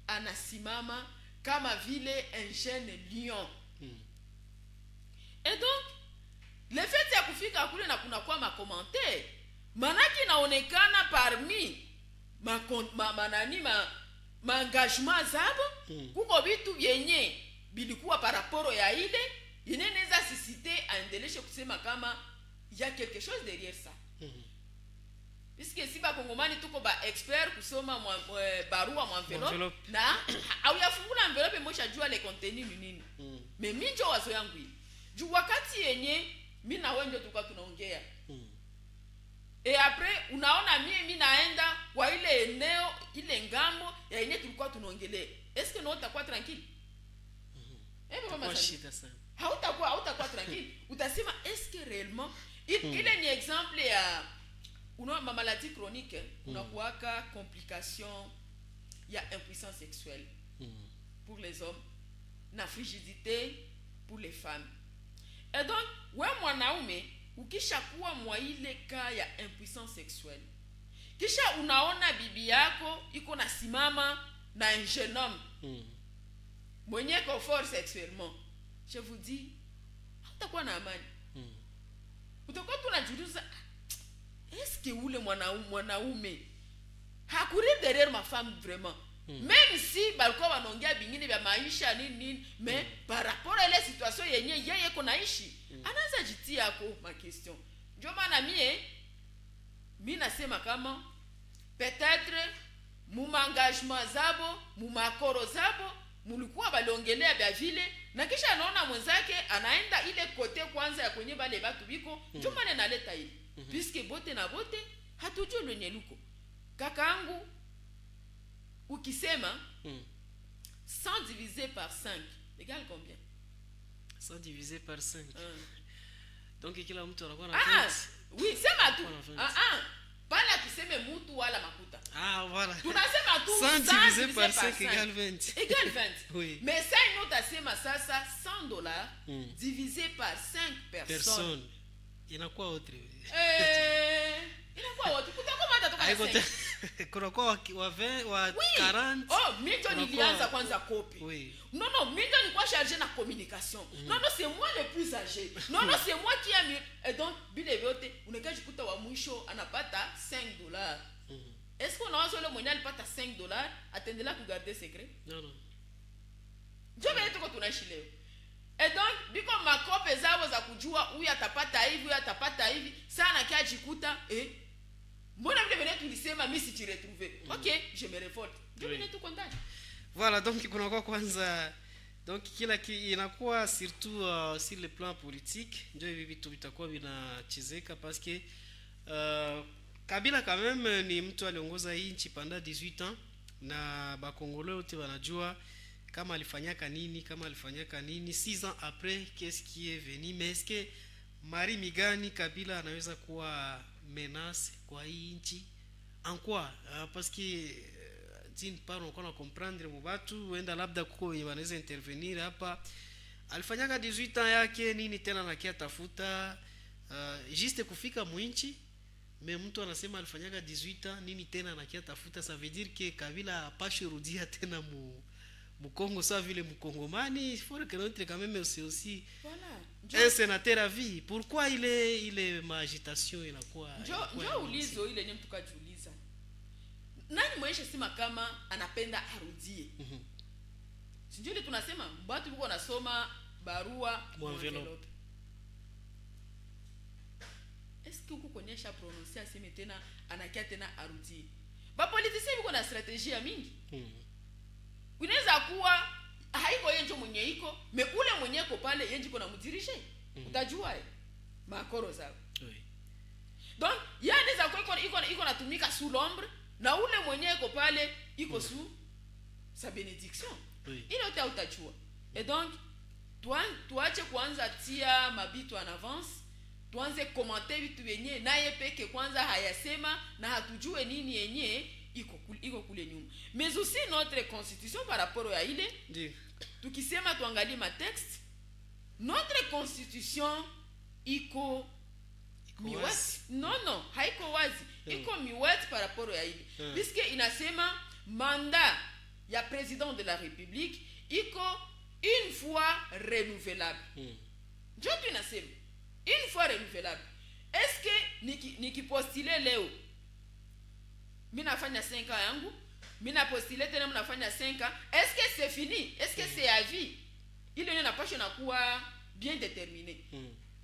anasimama kama vile un jeune lion. Et donc le fait ya kufika kule na kuna kwa ma commentaire, manaki inaonekana parmi ma engagement zabo kuko vitu vyenye bilikuwa paraporo ya ile inaweza sisite aendeleshe kusema kama ya quelque chose derrière ça. Puisque si ba kongomani tuko ba expert kusoma barua mwa envelope na au yafungula envelope mwisha jua le contenu ni nini. Mais minjo wazo yangu hii juu wakati yenye mimi na wewe ndio tulikuwa tunaongea. Et après unaona mimi naenda kwa ile eneo ile ngambo ya yenye tulikuwa tunaongelea. Est-ce que nous utakuwa tranquille? Kwa shida sana. Hautakuwa tranquille. Utasema est-ce que réellement ile ni exemple ya una maladie chronique, unakuwaka complication ya impuissance sexuelle pour les hommes na frigidité pour les femmes. Et donc, wewe mwanaume ukishakuwa mwa ile ka ya impuissance sexuelle, kisha unaona bibi yako iko na simama na un jeune homme mwenye ko fort sexuellement, je vous dis utakuwa na amani. Utakuwa tunajiuliza est-ce que ule mwanaume hakuri derrière ma femme vraiment, même si balikuwa wanaongea bingine vya maisha nini, mais par rapport à la situation yenye yeye konaishi anaanza jitia yako ma question. Ndio maana mimi nasema kama peut-être muma engagement zabo muma koro zabo mulikuwa baliongelea vya vile, na kisha anaona mwenzake anaenda ile kote kwanza ya kwenye bale batu biko, ndio maana naleta hili puisque bote na bote hatujui lenye luko. Kakaangu ukisema 100 divisé par 5 égale combien? 100 divisé par 5 donc kila mtu anakuwa na oui, sema tu bana tuseme mtu wala makuta. Voilà. Tunasema tu 100 divisé par 5 égale 20. Égale 20. Oui. Mais ça une autre asema sasa $100 divisé par 5 personnes. Inakuwa autre. Inakuwa autre. Kutakuwa hata toka 5. Kuna kwa wa 20 wa 40. Oh, minjo nilianza kwanza copie. Oui. Non, minjo nilikuwa chargé na communication. Non, c'est moi le plus âgé. Non, c'est moi qui a mis. Et donc bile vyote unakaji kuta wa mwisho anapata $5. Est-ce qu'on a le mwenye alipata $5 atendela kugarder secret? Non. Ndio vile tuko tunaishi leo. Et donc biko makope zao za kujua huyu atapata hivi sana kiajikuta mbona vile vile tulisema mimi si retrouver. OK, je me révolte. Ndio vile tuko ndani. Voilà, donc kuna kwa kwanza donc kila inakuwa surtout sur le plan politique ndio hivi vitu vitakuwa vinachezeka parce que Kabila quand même ni mtu aliongoza hii nchi pendant 18 ans na bakongole wote wanajua kama alifanyaka nini 6 ans après qu'est-ce qui est venu. Mais est-ce que Mari Migani Kabila anaweza kuwa menace kwa hii nchi en quoi? Parce que d'une part on peut comprendre mubatu wenda labda kuko wanaweza intervenir hapa, alifanyaka 18 ans yake nini tena nakia tafuta juste kufika mwinchi. Mais mtu anasema alifanyaka 18 ans nini tena nakia tafuta, ça veut dire que Kabila apashi rudia tena mu Congo ça vile mkongomani. Il faut reconnaître quand même aussi un sénateur à vie. Pourquoi il est ma agitation inakuwa njoo ulizo ile nyem tukajiuliza nani mwisho sima kama anapenda arudie. Sijui tunasema watu biko nasoma barua mu envelope. Est-ce que uko konyesha prononcer aseme tena anakia tena arudie? Ba politiciens biko na strategie mingi. Unaweza kuwa haiko yenjo mwenye iko, me ule mwenye iko pale yenji kuna mudirije. Utajua makoro zao. Oui. Donc, yanaweza kuwa iko natumika sous l'ombre na ule mwenye iko pale iko sous sa bénédiction. Oui. Ile utajua. Et donc, tuache kuanza tia mabitu en avance, tuanze commenter vitu yenye naye peke kwanza hayasema na hatujue nini yenye iko kule nyuma. Mais aussi notre constitution par rapport à ile tukisema tuangalie ma texte, notre constitution iko miwezi. Non, haiko wazi. Iko miwezi par rapport à ile. Puisque inasema mandat ya président de la République iko une fois renouvelable. Ndio tunasema une fois renouvelable. Est-ce que nikipostile leo mimi nafanya 5 ans yangu, mimi na postile tena mnafanya 5 ans, est-ce que c'est fini? Est-ce que c'est à vie? Ile ndio napasha na kuwa bien déterminé.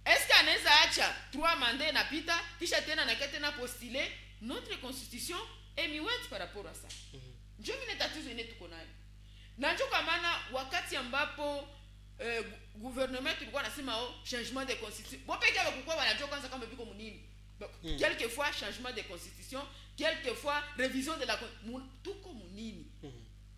Est-ce que anaweza acha 3 mandats na pita kisha tena na tena postile? Notre constitution est miwet par rapport à ça. Ndio mimi tatizo ile tuko nayo. Na ndio kwa maana wakati ambapo gouvernement tulikuwa nasema changement de constitution. Bo peke yao kwa wanajua kwanza kama biko munini. Quelquefois changement de constitution, quelquefois révision de la tout comme nini.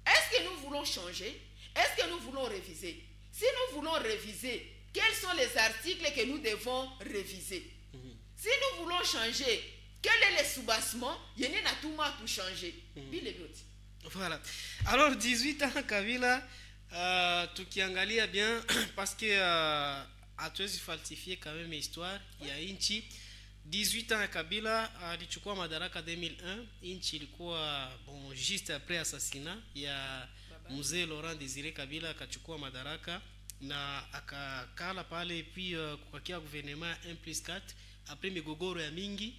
Est-ce que nous voulons changer? Est-ce que nous voulons réviser? Si nous voulons réviser, quels sont les articles que nous devons réviser? Si nous voulons changer, quel est le soubassement? Yene na tout changer. Voilà. Alors 18 ans Kabila tukiangalia bien parce que hatuwezi falsifier quand même histoire ya inchi. 18 ans ya Kabila alichukua madaraka 2001. Nchi ilikuwa bon juste après assassinat ya mzee Laurent Désiré Kabila, akachukua madaraka na akakala pale, puis kukakia gouvernement 1+4 après migogoro ya mingi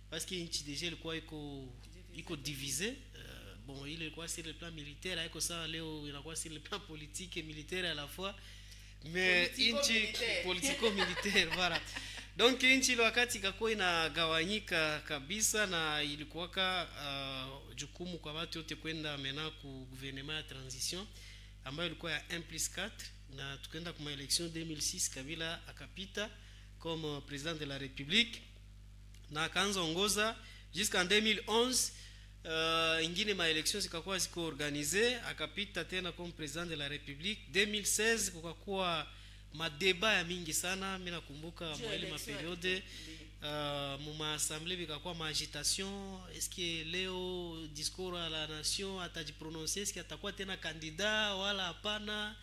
parce que nchi déjà ilikuwa iko divisé. Bon, il ilikuwa sur le plan militaire, haiko sawa leo inakuwa sur le plan politique et militaire à la fois, mais nchi politico militaire voilà. Donc nchi ile wakati ikakuwa inagawanyika kabisa, na ilikuwaka jukumu kwa watu wote kwenda mena ku gouvernement ya transition ambayo ilikuwa ya 1+4, na tukaenda kwa election 2006. Kabila akapita comme président de la République na akaanza ongoza jusqu'en 2011. Ingine ma elections zikakuwa ziko organize, akapita tena comme président de la République. 2016 kukakuwa madeba ya mingi sana, mimi nakumbuka mwele ma periode muma assemblée bikakuwa ma agitation, est-ce que leo discours à la nation atajiprononcer, est-ce que atakuwa tena candidat wala hapana.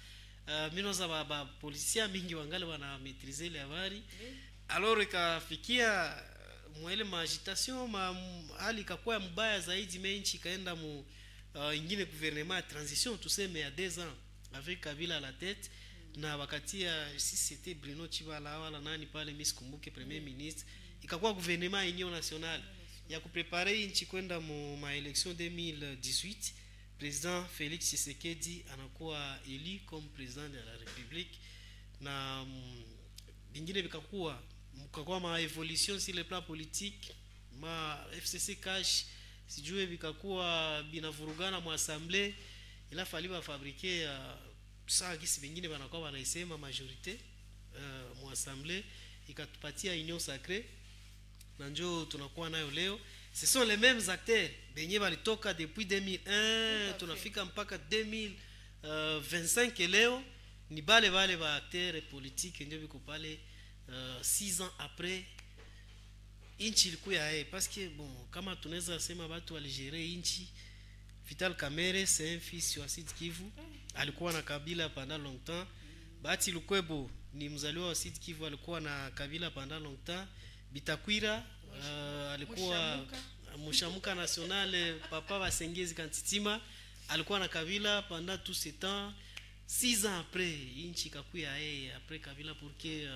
Minoza ba policiers mingi wangali wana maîtriser les habari. Alors ikafikia mwele ma agitation hali ikakuwa mbaya zaidi, menchi kaenda mu ingine gouvernement ya transition tuseme ya 2 ans avec Kabila à la tête, na wakati si c'était Bruno Tshibala wala nani pale mimi sikumbuke premier ministre, ikakuwa gouvernement union nationale ya kuprepare nchi kwenda mu ma election 2018. Président Félix Tshisekedi anakuwa élu comme président de la République, na bingine bikakuwa mkakuwa ma évolution sur le plan politique, ma FCC cash sijue bikakuwa binavurugana mu assemblée, ila fali ba fabriquer saa gisi bingine banakuwa wanaisema majorité mu assemblée, ikatupatia union sacrée na njoo tunakuwa nayo leo. Ce sont les mêmes acteurs benye balitoka depuis 2001 tunafika mpaka 2025 leo, ni bale ba acteurs politiques ndio biko pale 6 ans après inchi ilikuya parce que bon kama tunaweza sema watu waligere inchi. Vital Kamerhe c'est un fils wa Sud Kivu, alikuwa na Kabila pendant longtemps. Bahati Lukwebo ni mzaliwa wa Sud Kivu, alikuwa na Kabila pendant longtemps. Bitakwira alikuwa Mushamuka national, papa wa Sengezi Kantitima alikuwa na Kabila pendant tout ce temps. 6 ans après inchi kakuya après Kabila, pour que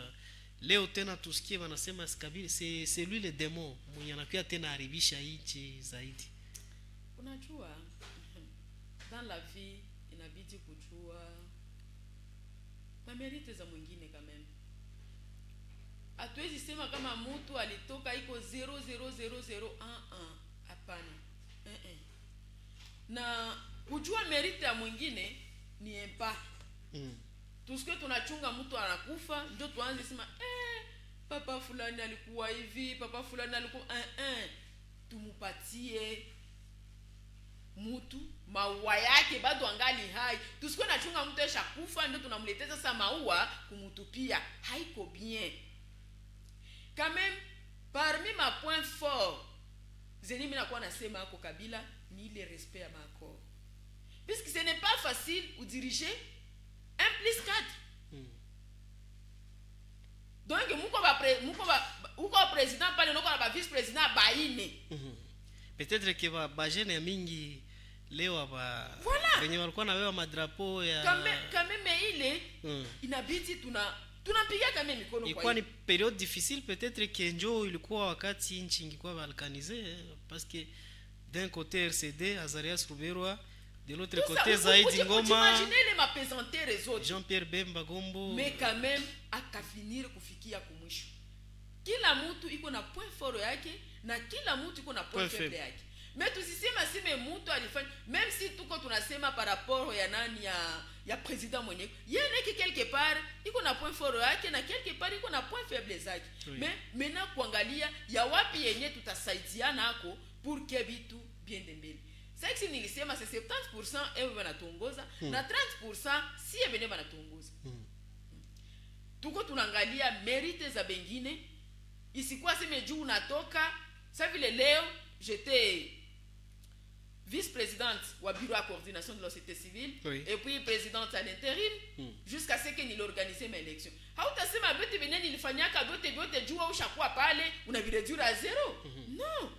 leo tena tusikie wanasema Kabila c'est lui le démon mwenye anakuya tena haribisha inchi zaidi. Unajua dans la vie inabidi kujua mamerite za mwingine kama mimi. Hatuwezi sema kama mtu alitoka iko 00011 hapana. Na kujua merite ya mwingine ni empa. Tusikie tunachunga mtu anakufa ndio tuanze sema papa fulani alikuwa hivi, papa fulani alikuwa tumupatie mtu maua yake bado angali hai. Tusikie nachunga mtu esha kufa ndio tunamletea sasa maua kumutupia, haiko bien. Quand même parmi ma point fort zeni mimi nakuwa nasema ako Kabila ni le respect à ma corps, puisque ce n'est pas facile ou diriger 1+4. Donc muko président pale noko na ba vice président baine. Peut-être que ba jeune mingi leo ba voilà, wenye walikuwa na wewa madrapo ya quand même ile inabidi tunapiga kama mikono kwa. Ilikuwa ni periode difficile, peut-être que njo ilikuwa wakati nchi ingekuwa balkanisé, parce que d'un côté RCD Azarias Ruberwa, de l'autre côté Zaidi Ngoma, imaginez les m'apesanter les autres, Jean-Pierre Bemba Gombo, mais quand même akafinir kufikia kumwisho. Kila mtu iko na point fort yake na kila mtu iko na point faible yake. Mais tusisema sime mtu alifanya, même si tuko tunasema par rapport ya nani ya président mwenyewe, yeye ki quelque part iko na point fort yake na quelque part iko na point faible zake. Oui. Mais maintenant kuangalia ya wapi yenye tutasaidiana hako pour que vitu biende mbele. Sasa nilisema c'est 70% ewe wanatongoza na 30% si ewe wanatongoza. Tuko tunaangalia mérite za bengine, isikuwa sema juu unatoka. Sasa vile leo j'étais vice-présidente au bureau à coordination de la société civile, oui. Et puis présidente à l'intérim, jusqu'à ce que nilorganize mes élections. Hautasema bote benye nilifanyaka bote jua ushakuwa pale unavireduire à zéro. Non.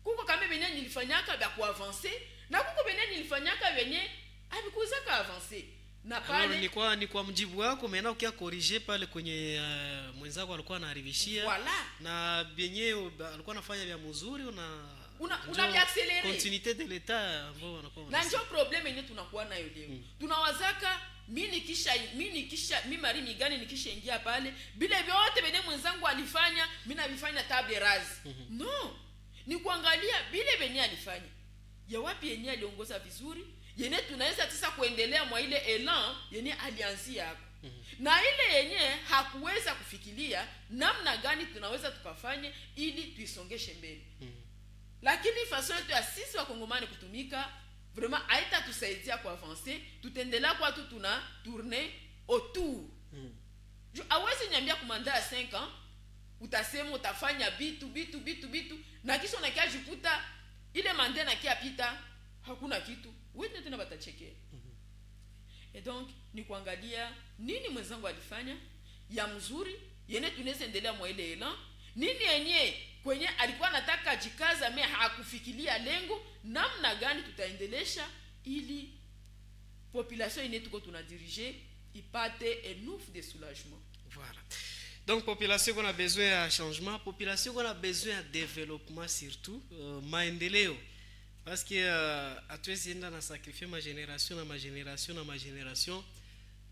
Kuko kama benye nilifanyaka bya kuavancer na kuko benye nilifanyaka benye abikuzaka avancer. Na pale ni kwa mjibu wako mena ukia corriger pale kwenye mwenzako alikuwa anaharibishia. Voilà. Na benye alikuwa anafanya vya mzuri una accélérer continuité de l'état ambao wanakuwa na ndio problem yenyewe tunakuwa nayo leo. Tunawazaka mimi Mari Migani nikishaingia pale bila vyote benye mwenzangu alifanya mimi navifanya table rase. No, ni kuangalia bila benye alifanya ya wapi yenye aliongoza vizuri yenye tunaweza sasa kuendelea mwa ile elan yenye alianzia hapo. Na ile yenye hakuweza kufikiria namna gani tunaweza tukafanye ili tuisongeshe mbele. Lakini façon yetu ya sisi wa Kongomani kutumika vraiment haita tusaidia kwa avancer, tutendelea kwa tu tuna tourner autour. Hawezi niambia kumanda ya 5 ans utasema utafanya bitu na kisha unakajikuta ile mande na kia pita hakuna kitu. Wewe tena batachekea. Et donc ni kuangalia nini mwenzangu alifanya ya mzuri yenye tunaweza endelea mwa ile elan, nini yenye kwenye alikuwa anataka jikaza me hakufikiria lengo, namna gani tutaendelesha ili population yenye tuko tunadirige ipate enough de soulagement. Voilà. Donc population qu'on a besoin de changement, population qu'on a besoin de développement surtout, maendeleo. Parce que hatuwezi enda na sacrifier ma génération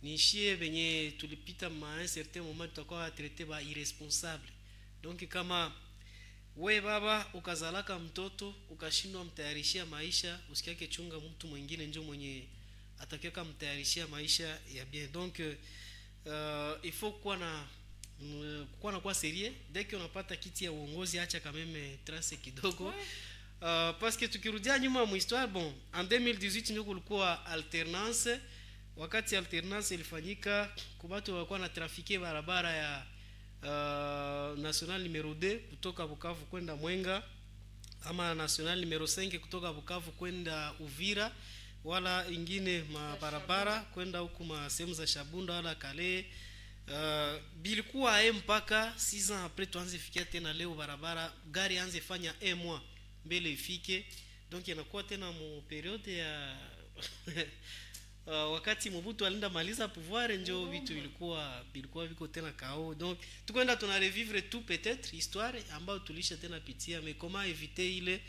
nishie benye tulipita ma un certain moment tutakuwa traité ba irresponsable. Donc kama we baba ukazalaka mtoto ukashindwa mtayarishia maisha, usikiake chunga mtu mwingine ndio mwenye atakiweka mtayarishia maisha ya bien. Donc il faut kuwa sérieux dès que unapata kiti ya uongozi, acha quand même trace kidogo. Parce que tukirudia nyuma mu histoire, bon, en 2018 ndio kulikuwa alternance. Wakati alternance ilifanyika kubatu walikuwa na trafike barabara ya national numero 2 kutoka Bukavu kwenda Mwenga, ama national numero 5 kutoka Bukavu kwenda Uvira, wala ingine mabarabara kwenda huku ma sehemu za Shabunda wala Kale. Bilikuwa mpaka 6 ans après tuanze fikia tena leo barabara gari anze fanya 1 mois mbele ifike. Donc inakuwa tena mu periode ya wakati Mobutu alinda maliza pouvoir njo vitu vilikuwa viko tena kao. Donc tukwenda tuna revivre tout peut-être histoire ambayo tulisha tena pitia, mais comment éviter ile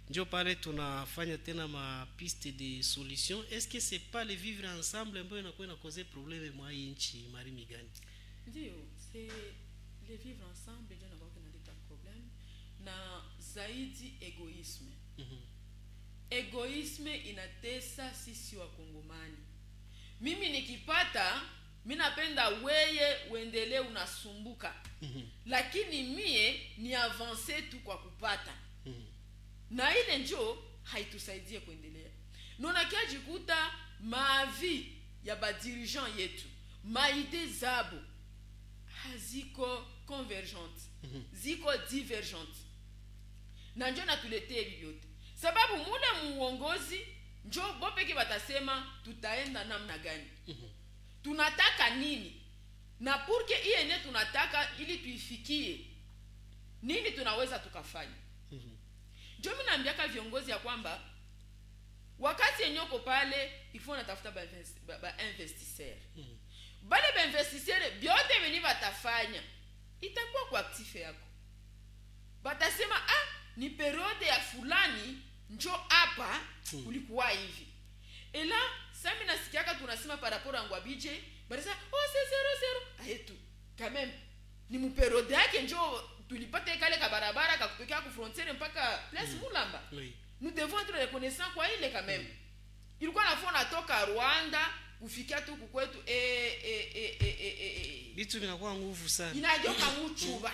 njo pale tunafanya tena ma piste de solution. Est-ce que c'est pas le vivre ensemble ambayo inakuwa na cause problème mwa nchi Mari Migani? Ndio, c'est le vivre ensemble ndio inakuwa inaleta problème na zaidi egoisme. Egoisme inatesa sisi wa Kongomani. Mimi nikipata, mimi napenda weye uendelee unasumbuka. Lakini mie ni avancer tu kwa kupata. Na ile njo haitusaidie kuendelea. Nona kia jikuta maavi ya ba dirigeant yetu, maide zabo haziko convergente, ziko divergente. Na njo natuletee vyote. Sababu mule muongozi njo bopeke batasema tutaenda namna gani. Tunataka nini? Na purke iene tunataka ili tuifikie nini tunaweza tukafanya. Njo mimi naambiaka viongozi ya kwamba wakati yenyoko pale ifo natafuta ba investisseur. Bale ba investisseur biote veni batafanya itakuwa kwa active yako. Batasema ni periode ya fulani njo hapa kulikuwa hivi. Ela sami nasikiaka tunasema par rapport à Ngwabije, barisa c'est 0-0. Ayetu quand même ni mu periode yake njo tulipata kale ka barabara kakutokea ku frontiere mpaka place Mulamba. Oui. Nous devons être reconnaissants kwa ile quand même. Ilikuwa nafona natoka Rwanda kufikia tu kukwetu vitu vinakuwa nguvu sana. Inajoka muchuba.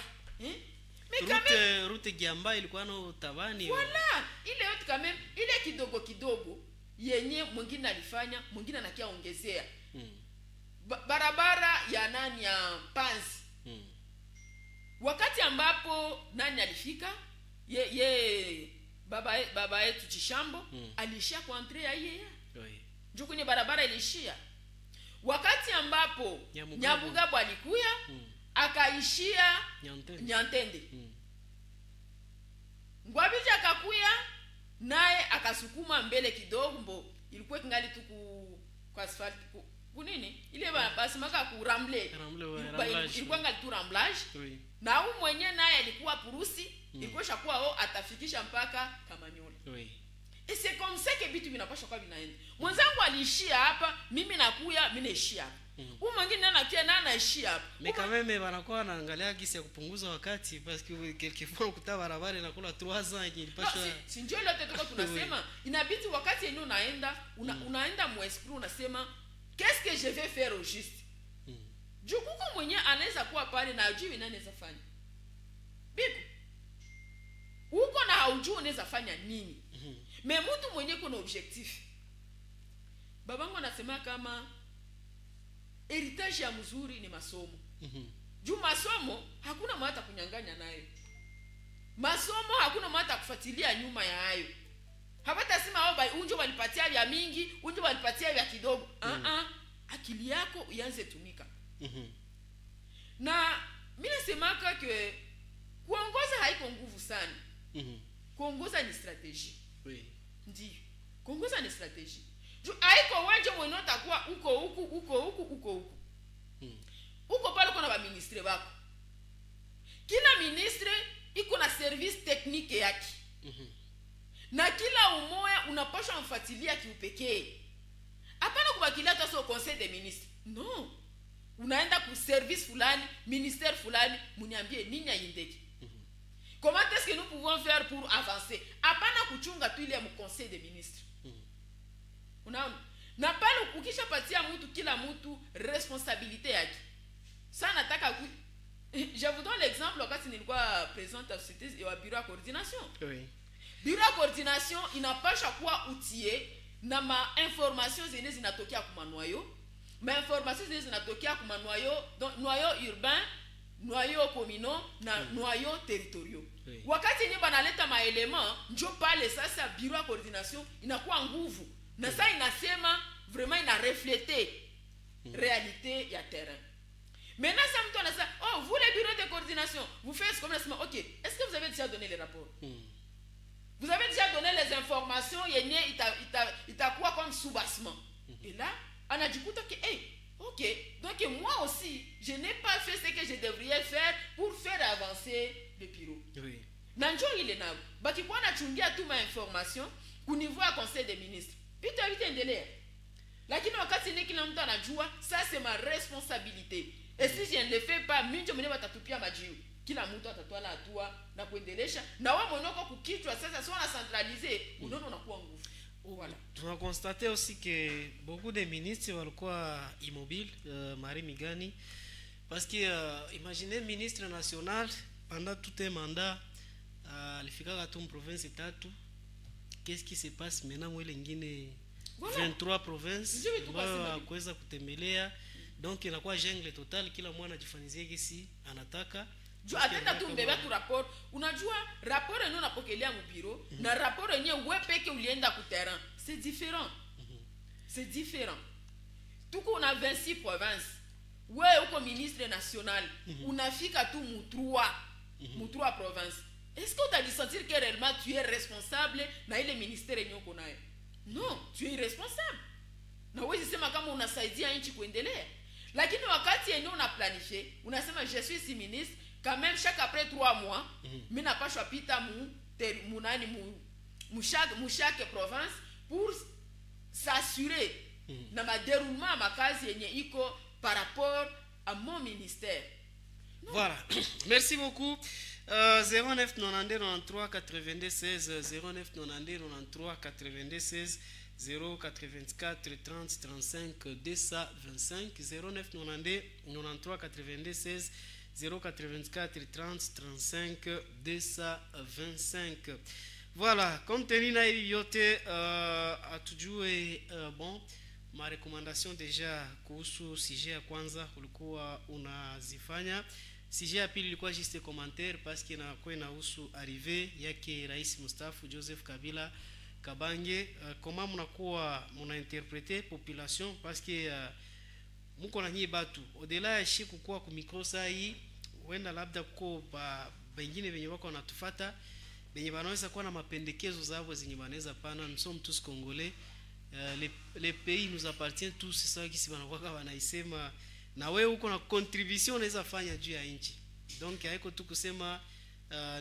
Route Giamba ilikuwa na tabani. Voilà, ile yote quand même, ile kidogo yenye mwingine alifanya, mwingine anakia ongezea. Barabara ya nani ya Panzi. Wakati ambapo nani alifika, ye baba yetu Chishambo alishia kwa entre ya yeye. Oui. Juu kwenye barabara ilishia. Wakati ambapo Nyabugabo alikuya akaishia Nyantende. Ngwabija akakuya naye akasukuma mbele kidogo mbo ilikuwa kingali tu kwa asphalt kunini ile basi maka kuramble ilikuwa ngali tu ramblage. Oui. Na huyu mwenyewe naye alikuwa purusi ilikuwa shakuwa atafikisha mpaka Kamanyola. Oui. Et c'est comme ça que bitu binapasha kwa binaenda. Mwenzangu aliishia hapa, mimi nakuya, mimi naishia hapa. Huyu mwingine anakia na anaishia hapa. Meka meme wanakuwa wanaangalia gisi ya kupunguza wakati parce que quelquefois kuta barabara inakula 3 ans ilipasha. Si ndio lote tuko tunasema inabidi wakati yenu unaenda unaenda mu esprit unasema qu'est-ce que je vais faire au juste. Jukuko mwenye anaweza kuwa pale na ajui nani anaweza fanya. Biko. Uko na haujui unaweza fanya nini. Mais mtu mwenye kuna objectif. Babangu anasema kama heritage ya mzuri ni masomo. Juu masomo hakuna mtu kunyang'anya nayo. Masomo hakuna mtu kufuatilia nyuma ya hayo. Hapata sema wao unjo walipatia vya mingi, unjo walipatia vya kidogo. Akili yako ianze tumika. Na mimi nasema que kuongoza haiko nguvu sana. Kuongoza ni strategie. Oui. Ndiyo. Kuongoza ni strategie. Juu haiko wanje mwenye utakuwa uko huku. Uko pale kuna ba ministre wako. Kila ministre iko na service technique yake. Na kila umoja unapaswa mfuatilia kiupekee. Hapana kubakilia tu au conseil des ministres. Non. Unaenda ku service fulani, ministère fulani, muniambie nini aindeki. Comment est-ce que nous pouvons faire pour avancer? Hapana kuchunga tu ile mu conseil des ministres. Unaona? Na pale ukishapatia mtu kila mtu responsabilité yake. Sasa nataka je vous donne l'exemple wakati nilikuwa présidente ya société ya bureau de coordination. Oui. Bureau de coordination inapasha kuwa utie na ma informations zenye zinatokea kwa noyau. Ma informations zenye zinatokea kwa noyau, donc noyau urbain, noyau communaux na noyau territoriaux. Oui. Wakati ni banaleta maelema njo pale sasa bureau de coordination inakuwa nguvu. Na ça inasema vraiment ina refléter réalité ya terrain. Maintenant ça me donne ça, oh vous les bureaux de coordination, vous faites comme ça, OK, est-ce que vous avez déjà donné les rapports? Vous avez déjà donné les informations, itakuwa comme soubassement. Et là, on a dit que OK, donc moi aussi, je n'ai pas fait ce que je devrais faire pour faire avancer le bureau. Oui. Nanjo il est là. Baki kwa na chungia tu ma information au niveau du conseil des ministres. Pita vite endelea. Lakini wakati ni kila mtu anajua, ça c'est ma responsabilité. Et si je ne le fais pas, minjo mwenye watatupia majiu. Kila mtu atatwala hatua na kuendelesha na wewe mwenyewe kukichwa sasa sio na centraliser, unaona unakuwa nguvu. Voilà. On a constaté aussi que beaucoup de ministres walikuwa immobiles, Marie Migani, parce que imaginez ministre national pendant tout un mandat alifika tu province tatu. Qu'est-ce qui se passe maintenant mwele ngine 23 provinces ambayo kuweza kutembelea, donc inakuwa jungle total, kila mwana anajifanyizie kisi anataka. Juu atenda tu mbeba tu rapport. Unajua rapport yenyewe unapokelea mu bureau na rapport yenyewe wewe peke ulienda ku terrain, c'est différent. C'est différent. Tuko una 26 provinces. Wewe uko ministre national, unafika tu mu 3 provinces. Est-ce que tu as dû sentir que réellement tu es responsable na ile ministère yenyewe uko nayo? Non, tu es irresponsable. Na wewe sema kama unasaidia nchi kuendelea. Lakini wakati yenyewe una planifier, unasema je suis si ministre, quand même chaque après 3 mois, mimi napashwa pita mu chaque province pour s'assurer na ma déroulement ma kazi yenye iko par rapport à mon ministère. Non. Voilà. Merci beaucoup. 09 92 93 82 16 09 92 93 82 16 084 30 35 225 09 92 93 82 16 084 30 35 225. Voilà, compte tenu na yote atujue bon ma recommandation deja kuhusu sujet ya kwanza ulikuwa unazifanya sujet ya pili ilikuwa juste commentaire parce que inakuwa inahusu arrivée yake rais mustafu Joseph Kabila Kabange. Comment mnakuwa mnainterpréter population parce que muko na nyie batu au-delà ya shi kukuwa ku micro saa hii, wenda labda kuko bengine venye wako wanatufata benye banaweza kuwa na mapendekezo zao zenye banaweza pana. Nous sommes tous congolais, les pays nous appartient tous. Sasa kisi banakuwa wanaisema na wewe uko na contribution unaweza fanya juu ya nchi. Donc haiko tu kusema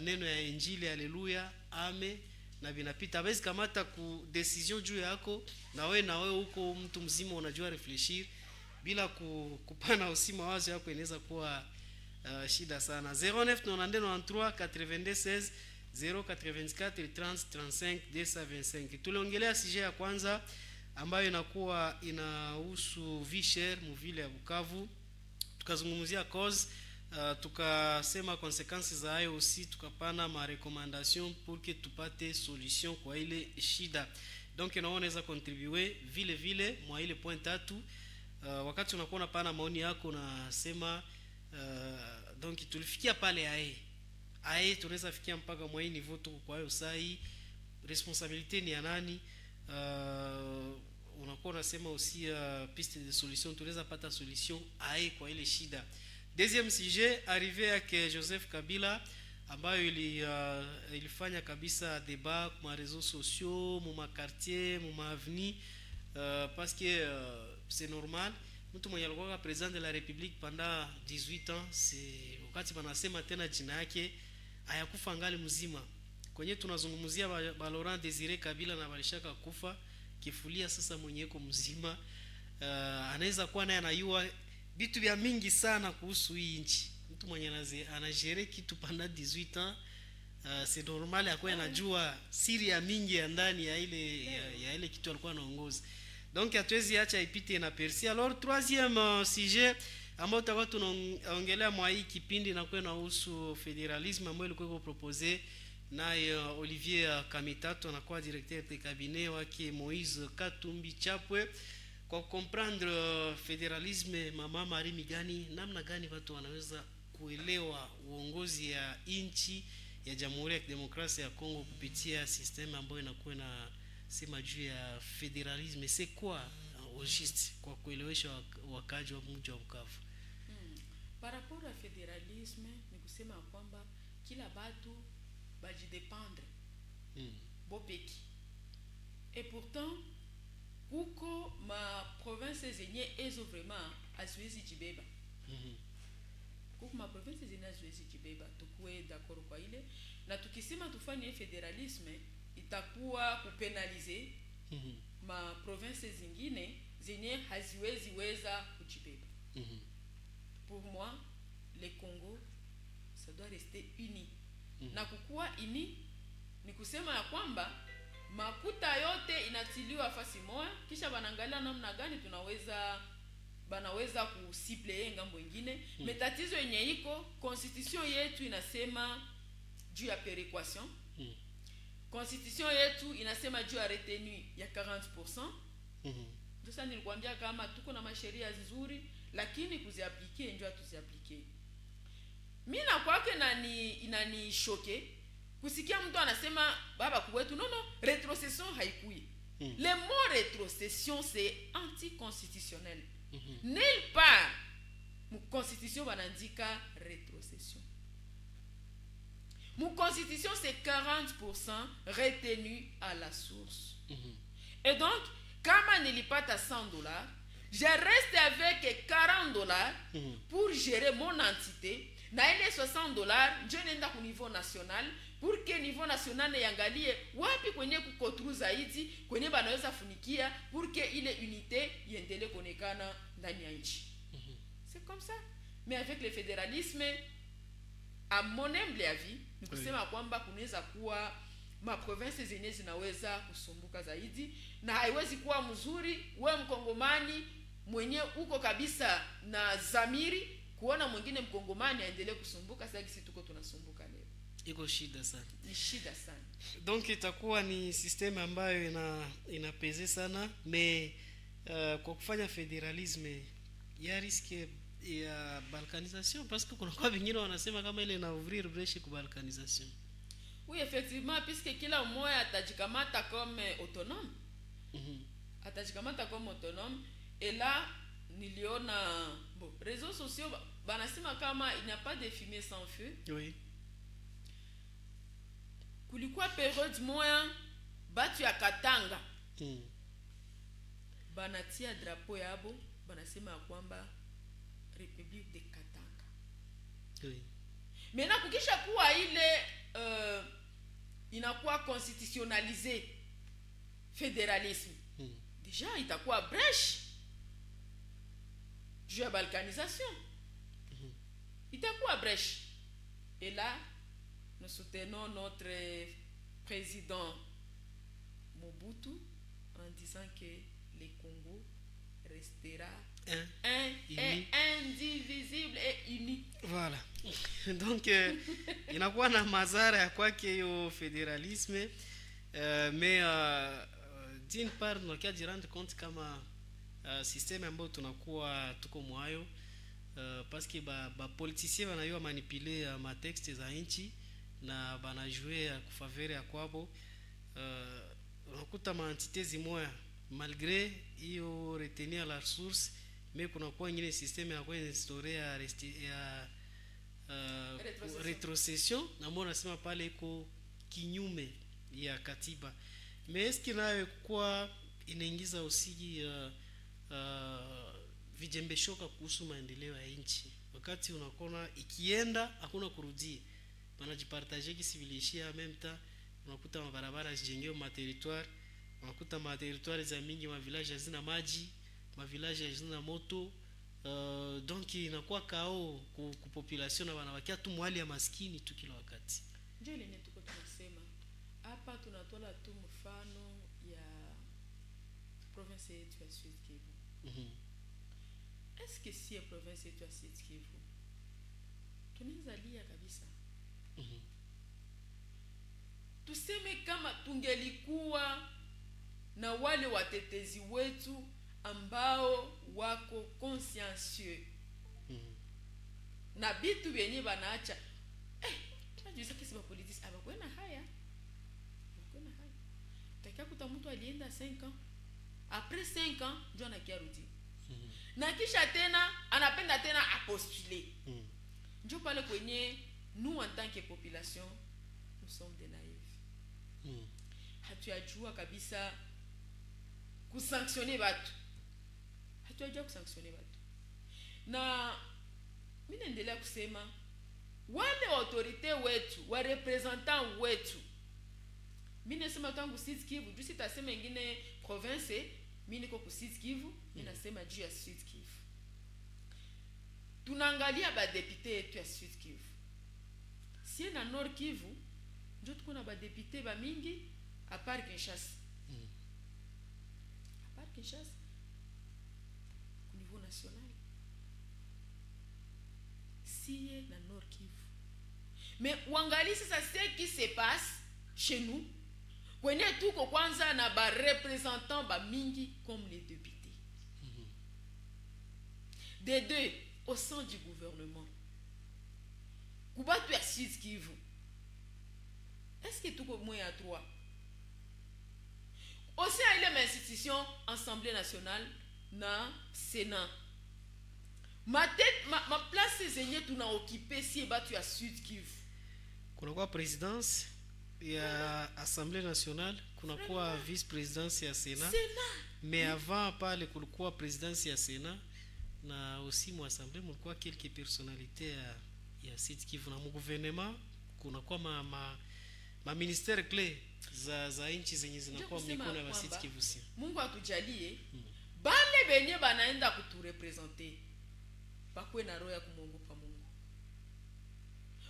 neno ya injili haleluya ame na vinapita, basi kamata ku decision juu yako, na wewe uko mtu mzima unajua refleshir bila kupana usima wazo yako inaweza kuwa shida sana. 0993 084 30 35 225. Tuliongelea sujet ya kwanza ambayo inahusu vie chère mu ville ya Bukavu, tukazungumzia cause, tukasema consequences za hayo aussi, tukapana ma recommandation pour que tupate solution kwa ile shida. Donc unaweza contribuer vile mwa ile point tatu. Wakati unakuwa unapana maoni yako unasema donc tulifikia pale ae tunaweza fikia mpaka mwa hii niveau tuko. Kwa hiyo saa hii responsabilité ni ya nani? Unakuwa unasema aussi piste de solution, tunaweza pata solution ae kwa ile shida. Deuxième sujet, arrivé yake Joseph Kabila ambayo ilifanya kabisa débat kwa réseaux sociaux, mu quartier, mu avenue, parce que c'est normal. Mtu mwenye alikuwa president de la République pendant 18 ans, c'est wakati banasema tena jina yake hayakufa ngali mzima. Kwenye tunazungumzia ba Laurent Désiré Kabila na balishaka kufa kifulia, sasa mwenye yuko mzima anaweza kuwa naye anayua vitu vya mingi sana kuhusu hii nchi. Mtu mwenye anajere kitu pendant 18 ans, c'est normal akwe anajua siri ya mingi ya ndani ya ile kitu alikuwa anaongoza. Donc hatuwezi acha ipite na persi. Alors troisième sujet ambao tutakuwa tunaongelea mwa hii kipindi na kwa inahusu federalisme ambayo ilikuwa proposé na Olivier Kamitato, anakuwa directeur de cabinet wake Moise Katumbi Chapwe. Kwa comprendre federalisme, mama Marie Migani, namna gani watu wanaweza kuelewa uongozi ya nchi ya Jamhuri ya Kidemokrasia ya Kongo kupitia system ambayo inakuwa na sema juu ya federalisme, c'est quoi au juste kwa kuelewesha wakaji wa mji wa Bukavu? Par rapport à federalisme ni kusema kwamba kila batu bajidependre bopeki. Et pourtant kuko ma province zenye ezo vraiment aziwezi jibeba. Kuko ma province zenye aziwezi jibeba, tukue d'accord kwa ile. Na tukisema tufanye federalisme itakuwa kupenalize ma province zingine zenye haziwezi weza kujibeba. Pour moi, le Congo ça doit rester uni. Na kukuwa uni ni kusema ya kwamba makuta yote inatiliwa fasi moja, kisha banangalia namna gani banaweza kusiple ngambo nyingine. Metatizo yenye iko constitution yetu inasema juu ya péréquation. Constitution yetu inasema juu ya retenue ya 40%. Sasa nilikwambia kama tuko na masheria nzuri, lakini kuziaplike ndio tuziaplike. Mimi na kwake inani choquer kusikia mtu anasema baba kwetu no rétrocession haikui. Le mot rétrocession c'est anticonstitutionnel. Nulle part mu constitution banandika rétrocession. Mu constitution c'est 40% retenu à la source. Et donc kama nilipata $100, je reste avec $40 pour gérer mon entité. Na ile $60 je nenda ku niveau national pour que niveau national yangalie wapi kwenye kukotru zaidi kwenye banaweza funikia pour que ile unité iendelee konekana ndani ya nchi. C'est comme ça. Mais avec le fédéralisme, à mon humble avis, ni kusema kwamba kunaweza kuwa ma province zenye zinaweza kusumbuka zaidi na haiwezi kuwa mzuri we mkongomani mwenye uko kabisa na zamiri kuona mwingine mkongomani aendelee kusumbuka. Sasa sisi tuko tunasumbuka leo, iko shida sana, ni shida sana. Donc itakuwa ni system ambayo inapeze sana, mais kwa kufanya federalisme ya riske ya balkanisation, parce que kuna kwa vingine wanasema kama ile na ouvrir brèche kwa balkanisation. Oui, effectivement, puisque kila mmoja atajikamata comme autonome. Atajikamata comme autonome. Et là, niliona bon, réseaux sociaux banasema kama il n'y a pas de fumée sans feu. Oui. Kulikuwa période moya batu ya Katanga. Banatia drapeau yabo, banasema kwamba République de Katanga. Oui. Maintenant kukisha kuwa ile inakuwa constitutionnalisé fédéralisme. Déjà itakuwa brèche juu ya balkanisation. Itakuwa brèche. Et là, nous soutenons notre président Mobutu en disant que le Congo restera un et indivisible et unique. Voilà. Donc inakuwa na madhara ya kwake hiyo fédéralisme, mais d'une part tunakia jirande compte kama système ambayo tunakuwa tuko mwayo, parce que ba politiciens wanayua manipuler ma texte za nchi na banajouer kufavere ya kwabo. Unakuta ma entité zimoya malgré hiyo retenir la source, mais kuna kwa nyingine système ya kwa instaurer ya retrocession na mbona nasema pale iko kinyume ya katiba. Mais est-ce qu'il nayo kwa inaingiza usiji vijembeshoka kuhusu maendeleo ya nchi, wakati unakona ikienda hakuna kurudia, banajipartager kisivilishia en même temps. Unakuta mabarabara zijengewe ma territoire, unakuta ma territoire za mingi ma village hazina maji, ma village hazina moto. Donc inakuwa kao ku population na wanawakia tu mwali ya maskini tu kila wakati. Ndio ile tuko tunasema hapa, tunatola tu mfano ya province yetu ya Sud Kivu. Est-ce que si province yetu ya Sud Kivu tunaweza lia kabisa? Tuseme kama tungelikuwa na wale watetezi wetu ambao wako consciencieux na bitu benye banaacha tunajua kesi ba politics abakwena haya takia kuta mtu alienda 5 ans, après 5 ans ndio anakia rudi na kisha tena anapenda tena apostuler. Ndio pale kwenye nous en tant que population nous sommes des naïfs. Hatuyajua kabisa kusanctionner watu, hatujua kusanctionner watu. Na mimi naendelea kusema wale autorite wetu, wa representant wetu, mimi nasema tangu Sud Kivu, juu sitasema ingine province, mimi niko ku Sud Kivu, mimi nasema juu ya Sud Kivu. Tunaangalia ba député yetu ya Sud Kivu. Si na Nord Kivu, ndio tuko na ba député ba mingi à part Kinshasa. À part Kinshasa au niveau national. Si na Nord Kivu. Mais uangalie sasa ce qui se passe chez nous. Kwenye tuko kwanza na ba représentants ba mingi comme les députés. Des deux au sein du gouvernement. Kubatu ya Sud Kivu. Est-ce que tuko moins à 3? Aussi à ile institution Assemblée nationale na Sénat. Ma place zenye tuna occupé si batu ya Sud Kivu. Kuna kwa présidence ya Assemblée nationale, kuna kwa vice-présidence ya Sénat. Mais avant pale kulikuwa présidence ya Sénat na aussi mu assemblée mulikuwa quelques personnalités ya Sud Kivu na mu gouvernement kuna kwa ma ministère clé za nchi zenye zinakuwa mikono ya Sud Kivu. Mungu atujalie bale benye banaenda kuturepresenter bakwe na roho ya kumwogopa Mungu,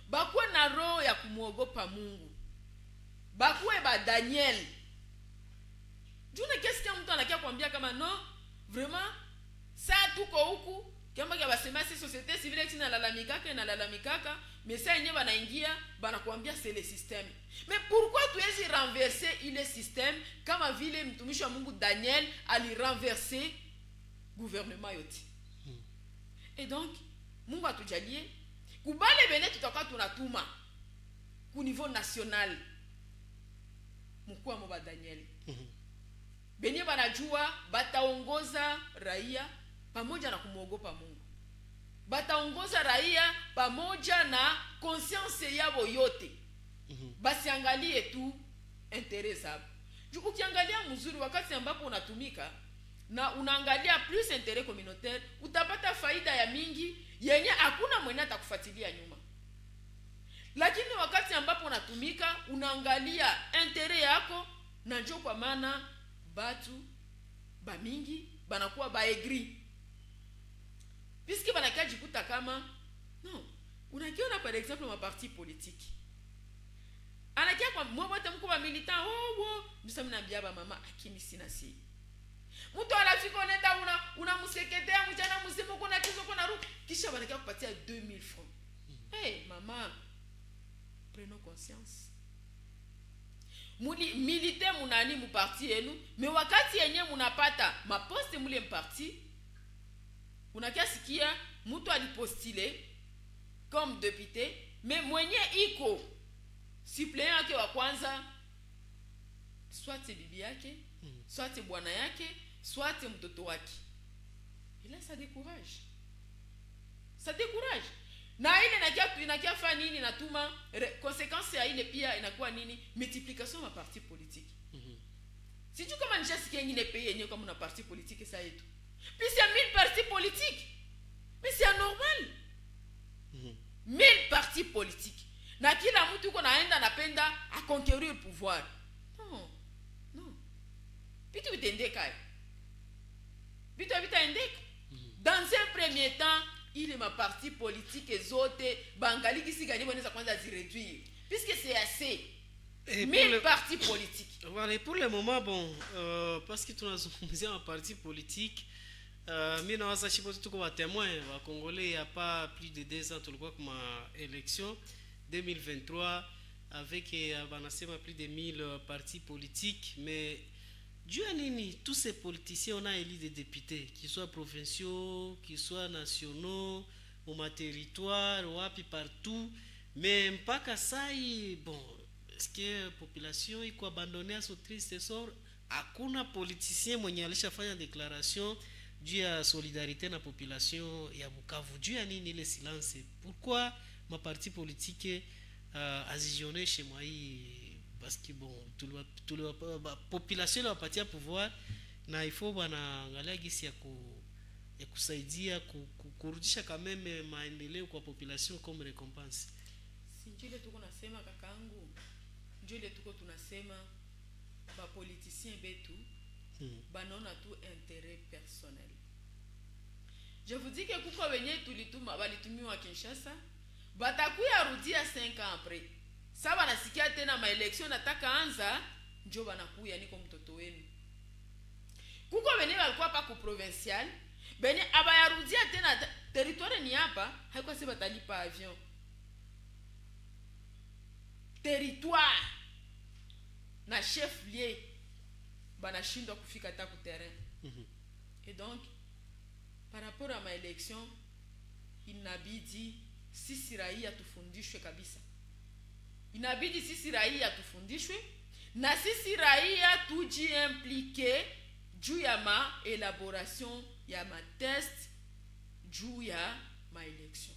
bakwe na roho ya kumwogopa Mungu, bakwe ba Daniel. Juna qu'est-ce que mtu anakia kuambia kama no vraiment ça tuko huku kama kia basema si société civile tina lalamikaka mais ça yenye banaingia banakuambia c'est le système. Mais pourquoi tu es renverser ile système kama vile mtumishi wa Mungu Daniel ali renverser gouvernement yote? Et donc Mungu atujalie kubale bene tutakuwa tunatuma ku niveau national mkuu wa Moba Daniel. Benye banajua bataongoza raia pamoja na kumuogopa Mungu. Bataongoza raia pamoja na conscience yao yote. Basiangalie tu intérêt zao. Ukiangalia mzuri wakati ambapo unatumika na unaangalia plus intérêt communautaire, utapata faida ya mingi yenye hakuna mwenye atakufuatilia nyuma. Lakini wakati ambapo unatumika unaangalia intérêt yako, na njoo kwa maana batu ba mingi banakuwa baegri. Puisque banakaji kuta kama non, unakiona par exemple ma parti politique. Anakia kwa mwote mko ba militant, msema naambia ba mama akini sina si. Mtu anafika nenda unamseketea mjana mzima uko na kizo kuna ruka kisha banakia kupatia 2000 francs. Mama, prenons conscience. Muli milite munani mu parti yenu, me wakati yenye munapata maposte mule mparti, unakia sikia mtu alipostile comme député, me mwenye iko suppléant yake wa kwanza soit bibi yake, soit bwana yake, soit mtoto wake. Ila ça décourage. Ça décourage. Na ile inakia fa nini natuma conséquence ya ile pia inakuwa nini? Multiplication ya parti politique. Sijui kama nishasikia nyingine pays yenyewe kama una parti politique ça yetu. Puis il y a 1000 partis politiques. Mais c'est anormal. 1000 partis politiques. Na kila mtu uko naenda anapenda a conquérir le pouvoir. Non. Non. Vitu vitendeka. Vitu vitendeka. Dans un premier temps, il est ma partie politique et zote bangali qui si gagné bonne kwanza réduire puisque c'est assez. 1000 partis politiques. Voilà, et pour le moment bon parce que tunazungumzia ma parti politique mimi nawaza chipo tuko wa témoin wa Congolais il y a pas plus de 2 ans tulikuwa comme élection 2023 avec banasema plus de 1000 partis politiques, mais Dieu a nini tous ces politiciens on a élu des députés qui soient provinciaux, qui soient nationaux, au ma territoire, wapi partout, mais mpaka sai bon est-ce que population iko abandonné à ce triste sort? Hakuna politicien mwenye alishafanya déclaration juu ya solidarité na population ya Bukavu. Juu ya nini ile silence? Pourquoi ma parti politique azijione chez moi parce que bon tout le population la wapatia pouvoir na il faut banaangalia gisi ya kusaidia kurudisha quand même maendeleo kwa population comme récompense. Si njile tuko nasema kakangu, njile tuko tunasema ba politiciens betu banona tu intérêt personnel. Je vous dis que kuko wenye tulituma balitumiwa Kinshasa batakuya rudia 5 ans après. Sasa nasikia tena maelection nataka anza njo banakuya niko mtoto wenu. Kuko wenye walikuwa pa ku provincial, benye abayarudia tena territoire ni hapa, haiko sema talipa avion. Territoire na chef lié banashindwa kufika hata ku terrain. Et donc par rapport à ma élection inabidi sisi raia tufundishwe kabisa. Inabidi sisi raia tufundishwe na sisi raia tujiimplike juu ya ma élaboration ya ma test juu ya ma élection.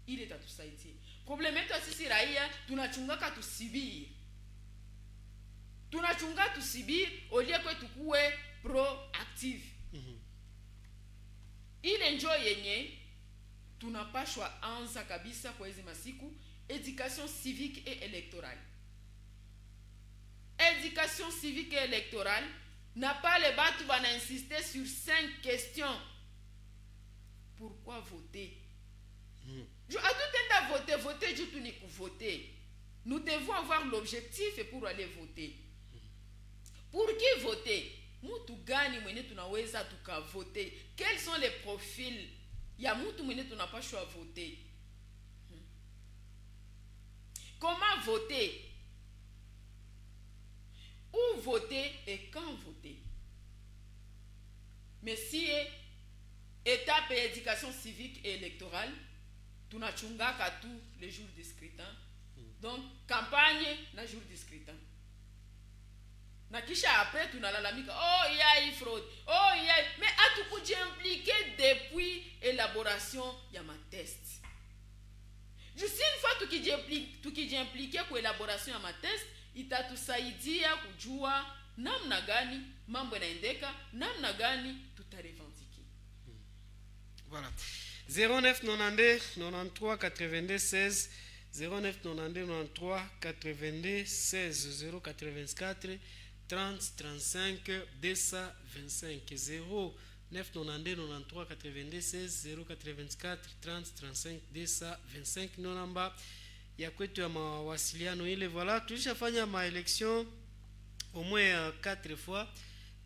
Ile tatusaidia. Problème yetu sisi raia tunachungaka tusibiri. Tunachunga tusibiri olie kwetu kuwe proactive. Ile njo yenye tunapashwa anza kabisa kwa hizi masiku, éducation civique et électorale. Éducation civique et électorale n'a pas les batu va insister sur 5 questions. Pourquoi voter? Je a tout voter je tout ni voter. Nous devons avoir l'objectif pour aller voter. Pour qui voter? Mutu gani mwenye tunaweza tukavoter? Quels sont les profils ya mutu mwenye tunapashwa voter? Comment voter? Où voter et quand voter? Mais si pe éducation civique et électorale tunachungaka tous les jours de scrutin. Donc campagne na jour de scrutin. Na kisha après tunalalamika, oh il y a eu fraude, oh il y a, mais hatukujiimpliqué depuis élaboration ya ma test. Juste une fois tukijiimpliqué kwa élaboration ya ma test, itatusaidia kujua namna gani mambo yanaendeka, namna gani tutarevendike. Voilà. 09 92 93 82 16 09 92 93 82 16 084 30 35 225 0 992 93 82 16 084 30 35 225 no namba ya kwetu ya mawasiliano ile. Voilà, tulishafanya maelection au moins 4 fois,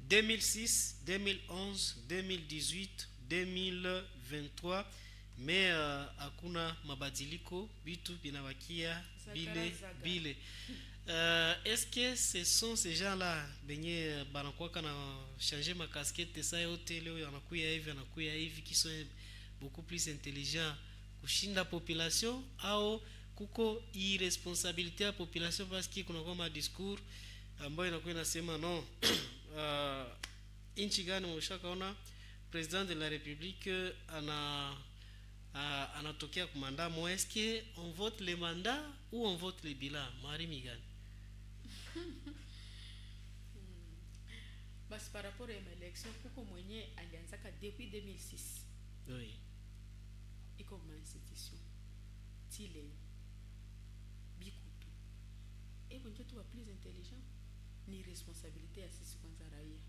2006, 2011, 2018, 2023, mais hakuna mabadiliko, bitu binabakia bile. Est-ce que ce sont ces gens-là benye banakuwa na changer ma casquette ça yote leo yanakuya hivi qui sont beaucoup plus intelligents kushinda population, au kuko irresponsabilité ya population parce que kuna kwa discours ambayo inakuwa inasema no inchi gani mshakaona president de la république anatokea ku mandat mo, est-ce que on vote les mandats ou on vote les bilans? Mari Migani. Basi par rapport à l'élection kuko mwenye alianzaka depuis 2006. Oui. Iko ma institution tile bikutu et bonjo tu va plus intelligent ni responsabilité ya sisi kwanza raia.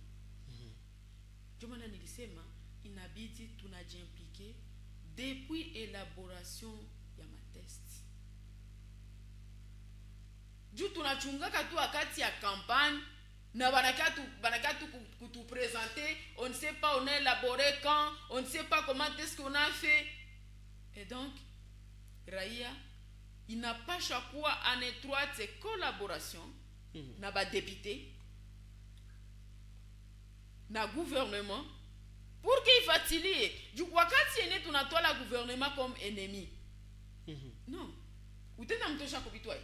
Jumana nilisema inabidi tunajiimpliquer depuis élaboration ya ma test. Juu tunachungaka tu wakati ya campagne na banakatu kutu présenter, on ne sait pas on a élaboré quand, on ne sait pas comment est-ce qu'on a fait. Et donc raia inapasha kuwa en étroite collaboration na ba député na gouvernement pour qu'il fatilie. Du wakati ene tunatoa la gouvernement comme ennemi. Non. Utenda mtosha ko bitwa.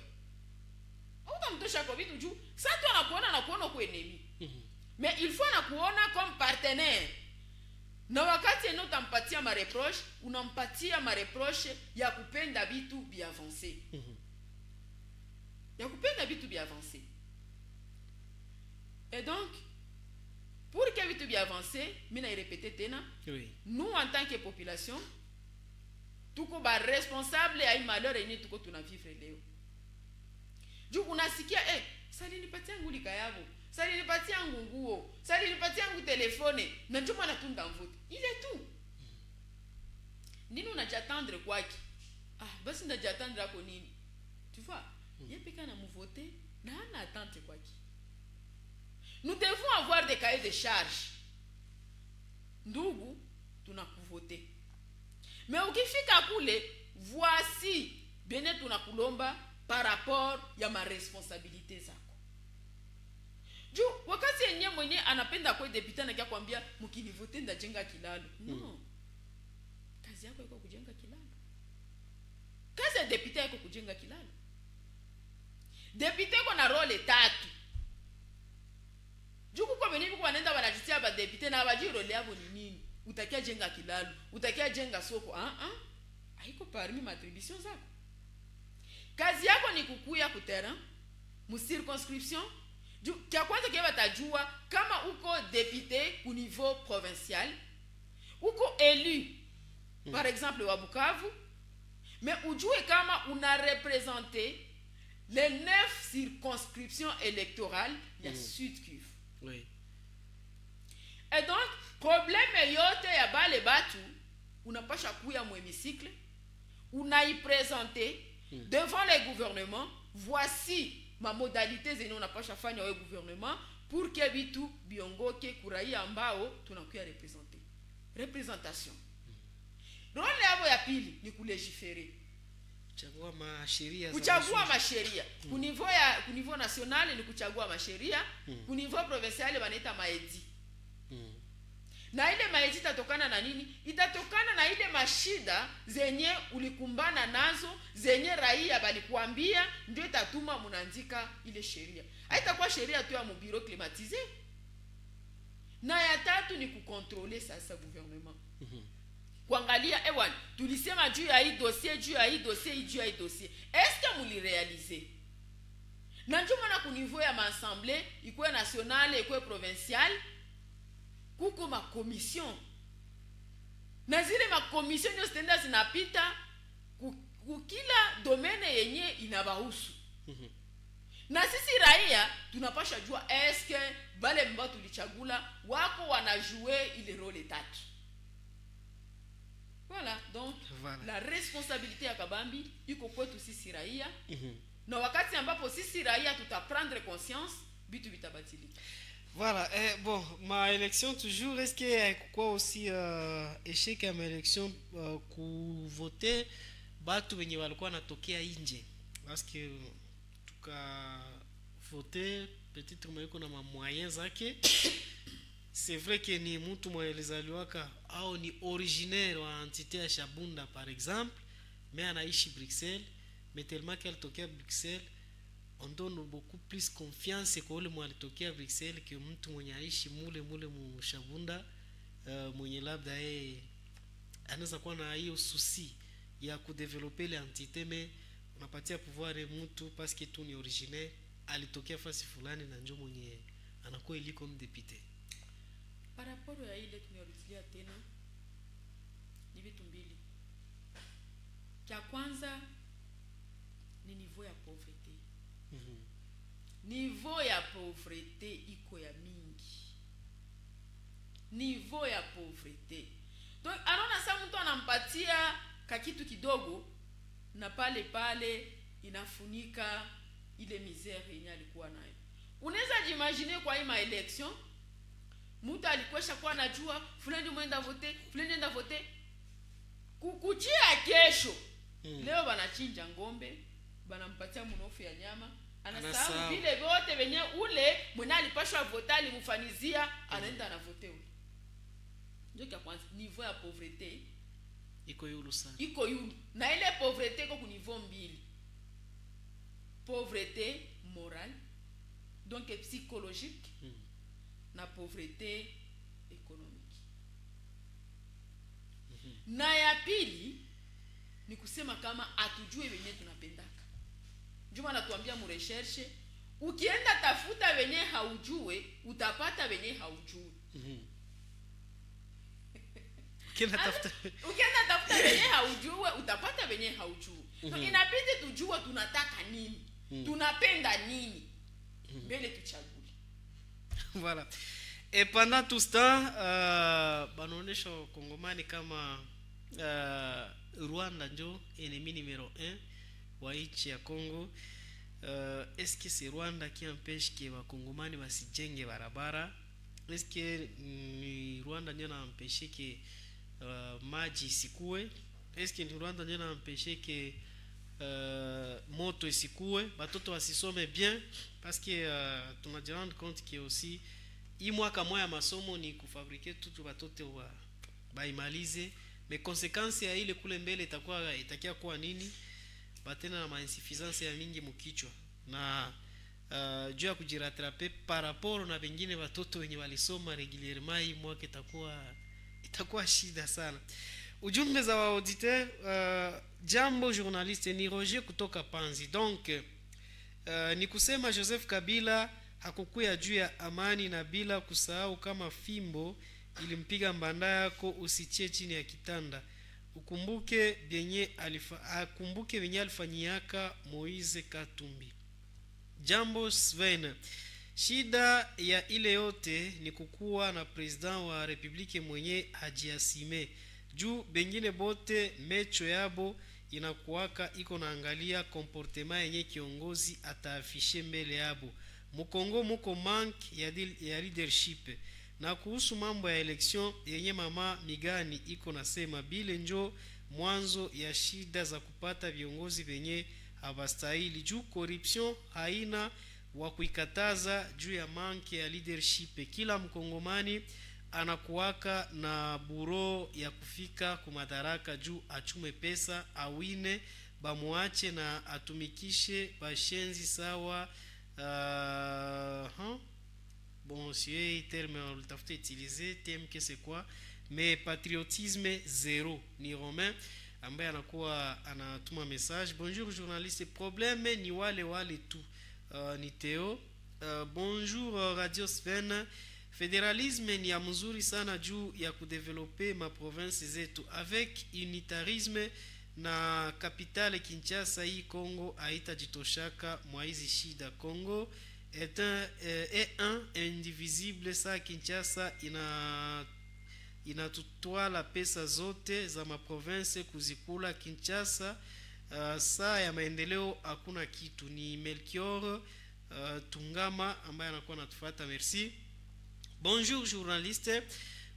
Au mtosha ko bitu juu sasa tu anakuona kwa ennemi. Mais il faut anakuona comme partenaire. Na wakati ene utampatia ma reproche, unampatia ma reproche ya kupenda bitu bi avancer. Ya kupenda bitu bi avancer. Et donc pour que bitu bi avancer, mina répéter tena. Oui. Nous en tant que population, tuko ba responsable ya malheur yenye tuko tunavivre leo. Juu unasikia sali nipatia nguli kayabo, sali nipatia nguo, sali nipatia ngu telefone, na njoo mwana tunda mvote. Il est tout. Nini unajatendre kwaki? Basi ndajatendre ako nini? Tu vois? Yepika na mvote na ana attente kwaki. Nous devons avoir des cahiers de charges. Ndugu, tunakuvote. Mais ukifika kule, voici bene tunakulomba par rapport ya ma responsabilité zako. Juu wakati yenye mwenye anapenda kwa deputy na kia kwambia mkinivote ndajenga kilalo. No. Kazi yako iko kujenga kilalo. Kazi ya deputy iko kujenga kilalo. Deputy iko na role 3. Juku kwa benibi kwa nenda wanajitia ba deputy na abajiro leabo ni nini? Utakia jenga kilalo, utakia jenga soko. Haiko parmi matribution zako. Kazi yako ni kukuya ku terrain, mu circonscription. Kia kwanza kia batajua kama uko député au niveau provincial, uko élu par exemple wa Bukavu, mais ujue kama una représenter les 9 circonscriptions électorales ya Sud Kivu. Oui. Et donc problème yote ya bale batu unapasha kuya mu hémicycle, unaiprésenter devant les gouvernements. Voici ma modalité zeno unapasha fanya wa gouvernement pour que bitu biongoke kuraia ambao tunakuya représenter. Représentation. Role yabo ya pili ni kulégiférer. Kuchagua masheria. Kuchagua masheria. Ku niveau national ni kuchagua masheria, ku niveau provincial wanaita maedi. Na ile maezi itatokana na nini? Itatokana na ile mashida zenye ulikumbana nazo, zenye raia balikuambia, ndio itatuma mnaandika ile sheria. Haitakuwa sheria tu ya mubiro climatize. Na ya tatu ni kukontrole sasa gouvernement. Kuangalia ewan, tulisema juu ya hii dossier, juu ya hii dossier, juu ya hii dossier. Est-ce que mulirealize? Na ndio maana ku niveau ya assemblée, ikuwe nationale, ikuwe provinciale, kuko ma commission. Na zile ma commission ndio zitenda zinapita kukila domaine yenye inabahusu. Na sisi raia tunapasha jua eske bale mbao tulichagula wako wanajue ile role tatu. Voilà, donc voilà. La responsabilité ya kabambi iko kwetu sisi raia. Na wakati ambapo sisi raia tutaprendre conscience, bitu bitabadilika. Voilà, bon, ma élection toujours, est-ce qu'il y a quoi aussi échec à ma élection ku voter batu wenye walikuwa natokea nje? Parce que tuka voter peut-être mwaiko na moyens zake. C'est vrai que ni mtu mwelezaliwaka au ni originaire wa entité ya Shabunda par exemple, mais anaishi Bruxelles, mais tellement qu'elle tokea Bruxelles, on donne beaucoup plus confiance kwa ule mwalitokea Bruxelles que mtu mwenye aishi mule mu Shabunda, mwenye labda yeye anaweza kuwa na hiyo souci ya kudeveloper ile entité, mais unapatia pouvoir mtu parce que tu ni originaire alitokea fasi fulani na njoo mwenye anakuwa iliko mdepite. Par rapport à ile tunarudia tena ni vitu mbili. Cha kwanza ni niveau ya pauvreté. Niveau ya pauvreté iko ya mingi. Niveau ya pauvreté. Donc anaona sa mtu anampatia kakitu kidogo na pale inafunika ile misère yenye alikuwa nayo. Unaweza jimaginer kwa hii ma election mtu alikwesha kwa najua fulani mwenda vote, fulani enda vote. Kukuchia kesho. Leo banachinja ngombe, banampatia mnofu ya nyama, anasahau vile vote wenye ule mwenye alipashwa vota alimfanizia anaenda na vote ule. Ndio kwa kwanza niveau ya pauvreté iko yulu sana. Iko yulu. Na ile pauvreté iko ku niveau mbili. Pauvreté morale, donc psychologique, na pauvreté économique. Na ya pili ni kusema kama atujue wenye tunapendaka. Njuma natuambia mu recherche, ukienda tafuta wenye haujue, utapata wenye haujue. Ukienda tafuta wenye haujue, utapata wenye haujue. So inabidi tujue tunataka nini, tunapenda nini, mbele tuchague. Voilà. Et pendant tout ce temps, banaonesha Kongomani kama Rwanda ndio ennemi numéro 1 wa nchi ya Congo. Est-ce que c'est Rwanda qui empêche que Wakongomani wasijenge barabara? Est-ce que ni Rwanda ndio anaempêche que maji isikue? Est-ce que ni Rwanda ndio anaempêche que moto isikue, batoto wasisome bien? Parce que tunaji rendre compte que aussi hii mwaka moya masomo ni kufabrike tutu batoto wa baimalize, mais conséquence ya ile kule mbele itakia kuwa nini? Batena na mainsuffisance ya mingi mkichwa na juu ya kujirattrape par rapport na wengine watoto wenye walisoma régulièrement, hii mwaka itakuwa shida sana. Ujumbe za auditeur, jambo journaliste, ni Roger kutoka Panzi. Donc ni kusema Joseph Kabila hakukuya juu ya amani, na bila kusahau kama fimbo ilimpiga mbanda yako usichie chini ya kitanda. Ukumbuke venye alifanyiaka Moise Katumbi. Jambo Sven, shida ya ile yote ni kukuwa na president wa republike mwenye hajiasime. Juu bengine bote mecho yabo inakuwaka iko naangalia comportement yenye kiongozi ataafishe mbele yabo. Mukongo muko mank ya leadership. Na kuhusu mambo ya election yenye mama Migani iko nasema bile njo mwanzo ya shida za kupata viongozi venye habastahili. Juu corruption haina wa kuikataza juu ya manke ya leadership. Kila mkongomani anakuwaka na buro ya kufika kumadaraka juu achume pesa awine bamuache na atumikishe bashenzi sawa. Bon, si terme on l'a utilisé, terme que c'est quoi, mais patriotisme zéro. Ni Romain ambaye anakuwa anatuma message. Bonjour journaliste, problème ni wale tu. Ni Theo. Bonjour Radio Sven. Federalisme ni ya mzuri sana juu ya kudevelope ma province zetu. Avec unitarisme na kapitale Kinshasa, hii Congo haitajitoshaka mwa hizi shida. Congo est un indivisible. Saa Kinshasa inatutwala pesa zote za maprovince kuzikula. Kinshasa saa ya maendeleo hakuna kitu. Ni Melchior Tungama ambaye anakuwa natufuata. Merci. Bonjour journaliste,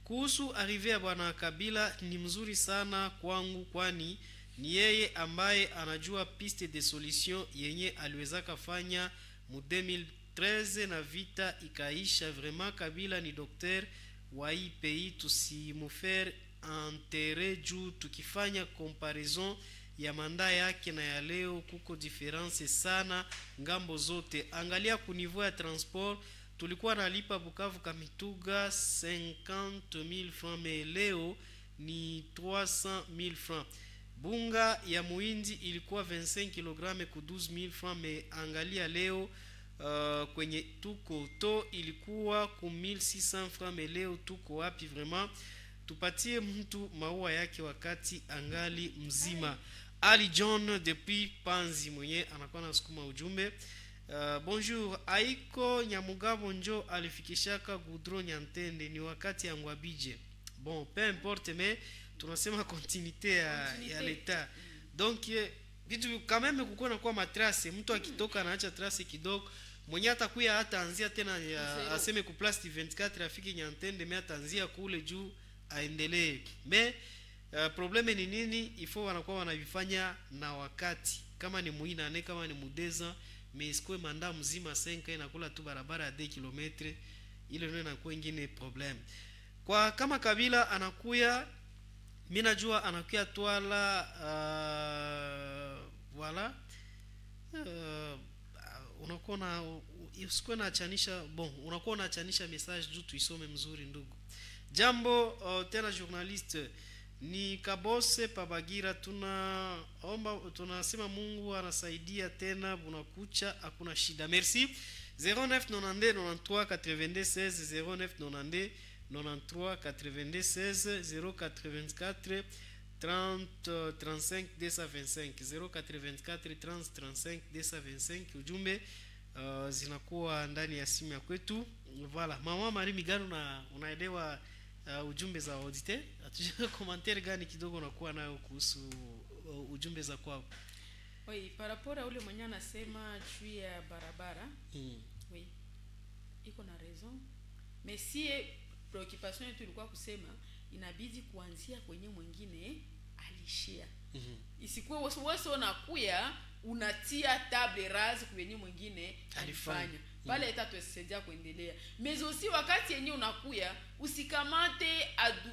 kuhusu arrive ya bwana Kabila ni mzuri sana kwangu, kwani ni yeye ambaye anajua piste de solution yenye aliweza kafanya mu 2013 na vita ikaisha. Vraiment Kabila ni docteur wa hii pays, tusimufaire enterrer juu tukifanya comparaison ya manda yake na ya leo kuko difference sana ngambo zote. Angalia ku niveau ya transport, tulikuwa nalipa Bukavu Kamituga 50,000 francs, mais leo ni 300,000 francs. Bunga ya muindi ilikuwa 25 kg ku 12,000 francs, mais angalia leo kwenye tuko to ilikuwa ku 1,600 francs, mais leo tuko wapi? Vraiment tupatie mtu maua yake wakati angali mzima. Ali John depuis Panzi mwenye anakuwa nasukuma ujumbe. Bonjour, Aiko Nyamugabo njo alifikishaka Goudron Nyantende, ni wakati ya Ngwabije. Bon, peu importe, mais tunasema continuité ya l'État. Donc vitu quand même kuko na kwa matrace, mtu akitoka anaacha trace kidogo, mwenye atakuya hata anzia tena aseme ku place 24 afiki Nyantende, mais ataanzia kule juu aendelee. Mais probleme ni nini? Ifo wanakuwa wanavifanya na wakati, kama ni muina ne kama ni mudeza, mais isikwe manda mzima 5 inakula tu barabara ya 2 km, ile ndio inakuwa ingine problem. Kwa kama Kabila anakuya, mimi najua anakuya twala voilà, unakuwa na usikwe na achanisha, bon unakuwa na achanisha message juu tuisome mzuri ndugu. Jambo tena journaliste, ni Kabose Pabagira, tunasema Mungu anasaidia tena, bunakucha hakuna shida. Merci. 0992 93 82 16 0992 93 82 16 084 35 225 084 30 35 225. Ujumbe zinakuwa ndani ya simu ya kwetu. Voilà, mama Mari Migano, na unaelewa ujumbe za auditeur. Atujue commentaire gani kidogo unakuwa nayo kuhusu ujumbe za kwao? Oui, par rapport à ule mwenye anasema juu ya barabara. Oui. Iko na raison. Mais si preoccupation yetu ilikuwa kusema inabidi kuanzia kwenye mwingine alishia. Isikuwe wewe unakuya unatia table rase kwenye mwingine alifanya. Pale itatusaidia kuendelea. Mais aussi wakati yenye unakuya usikamate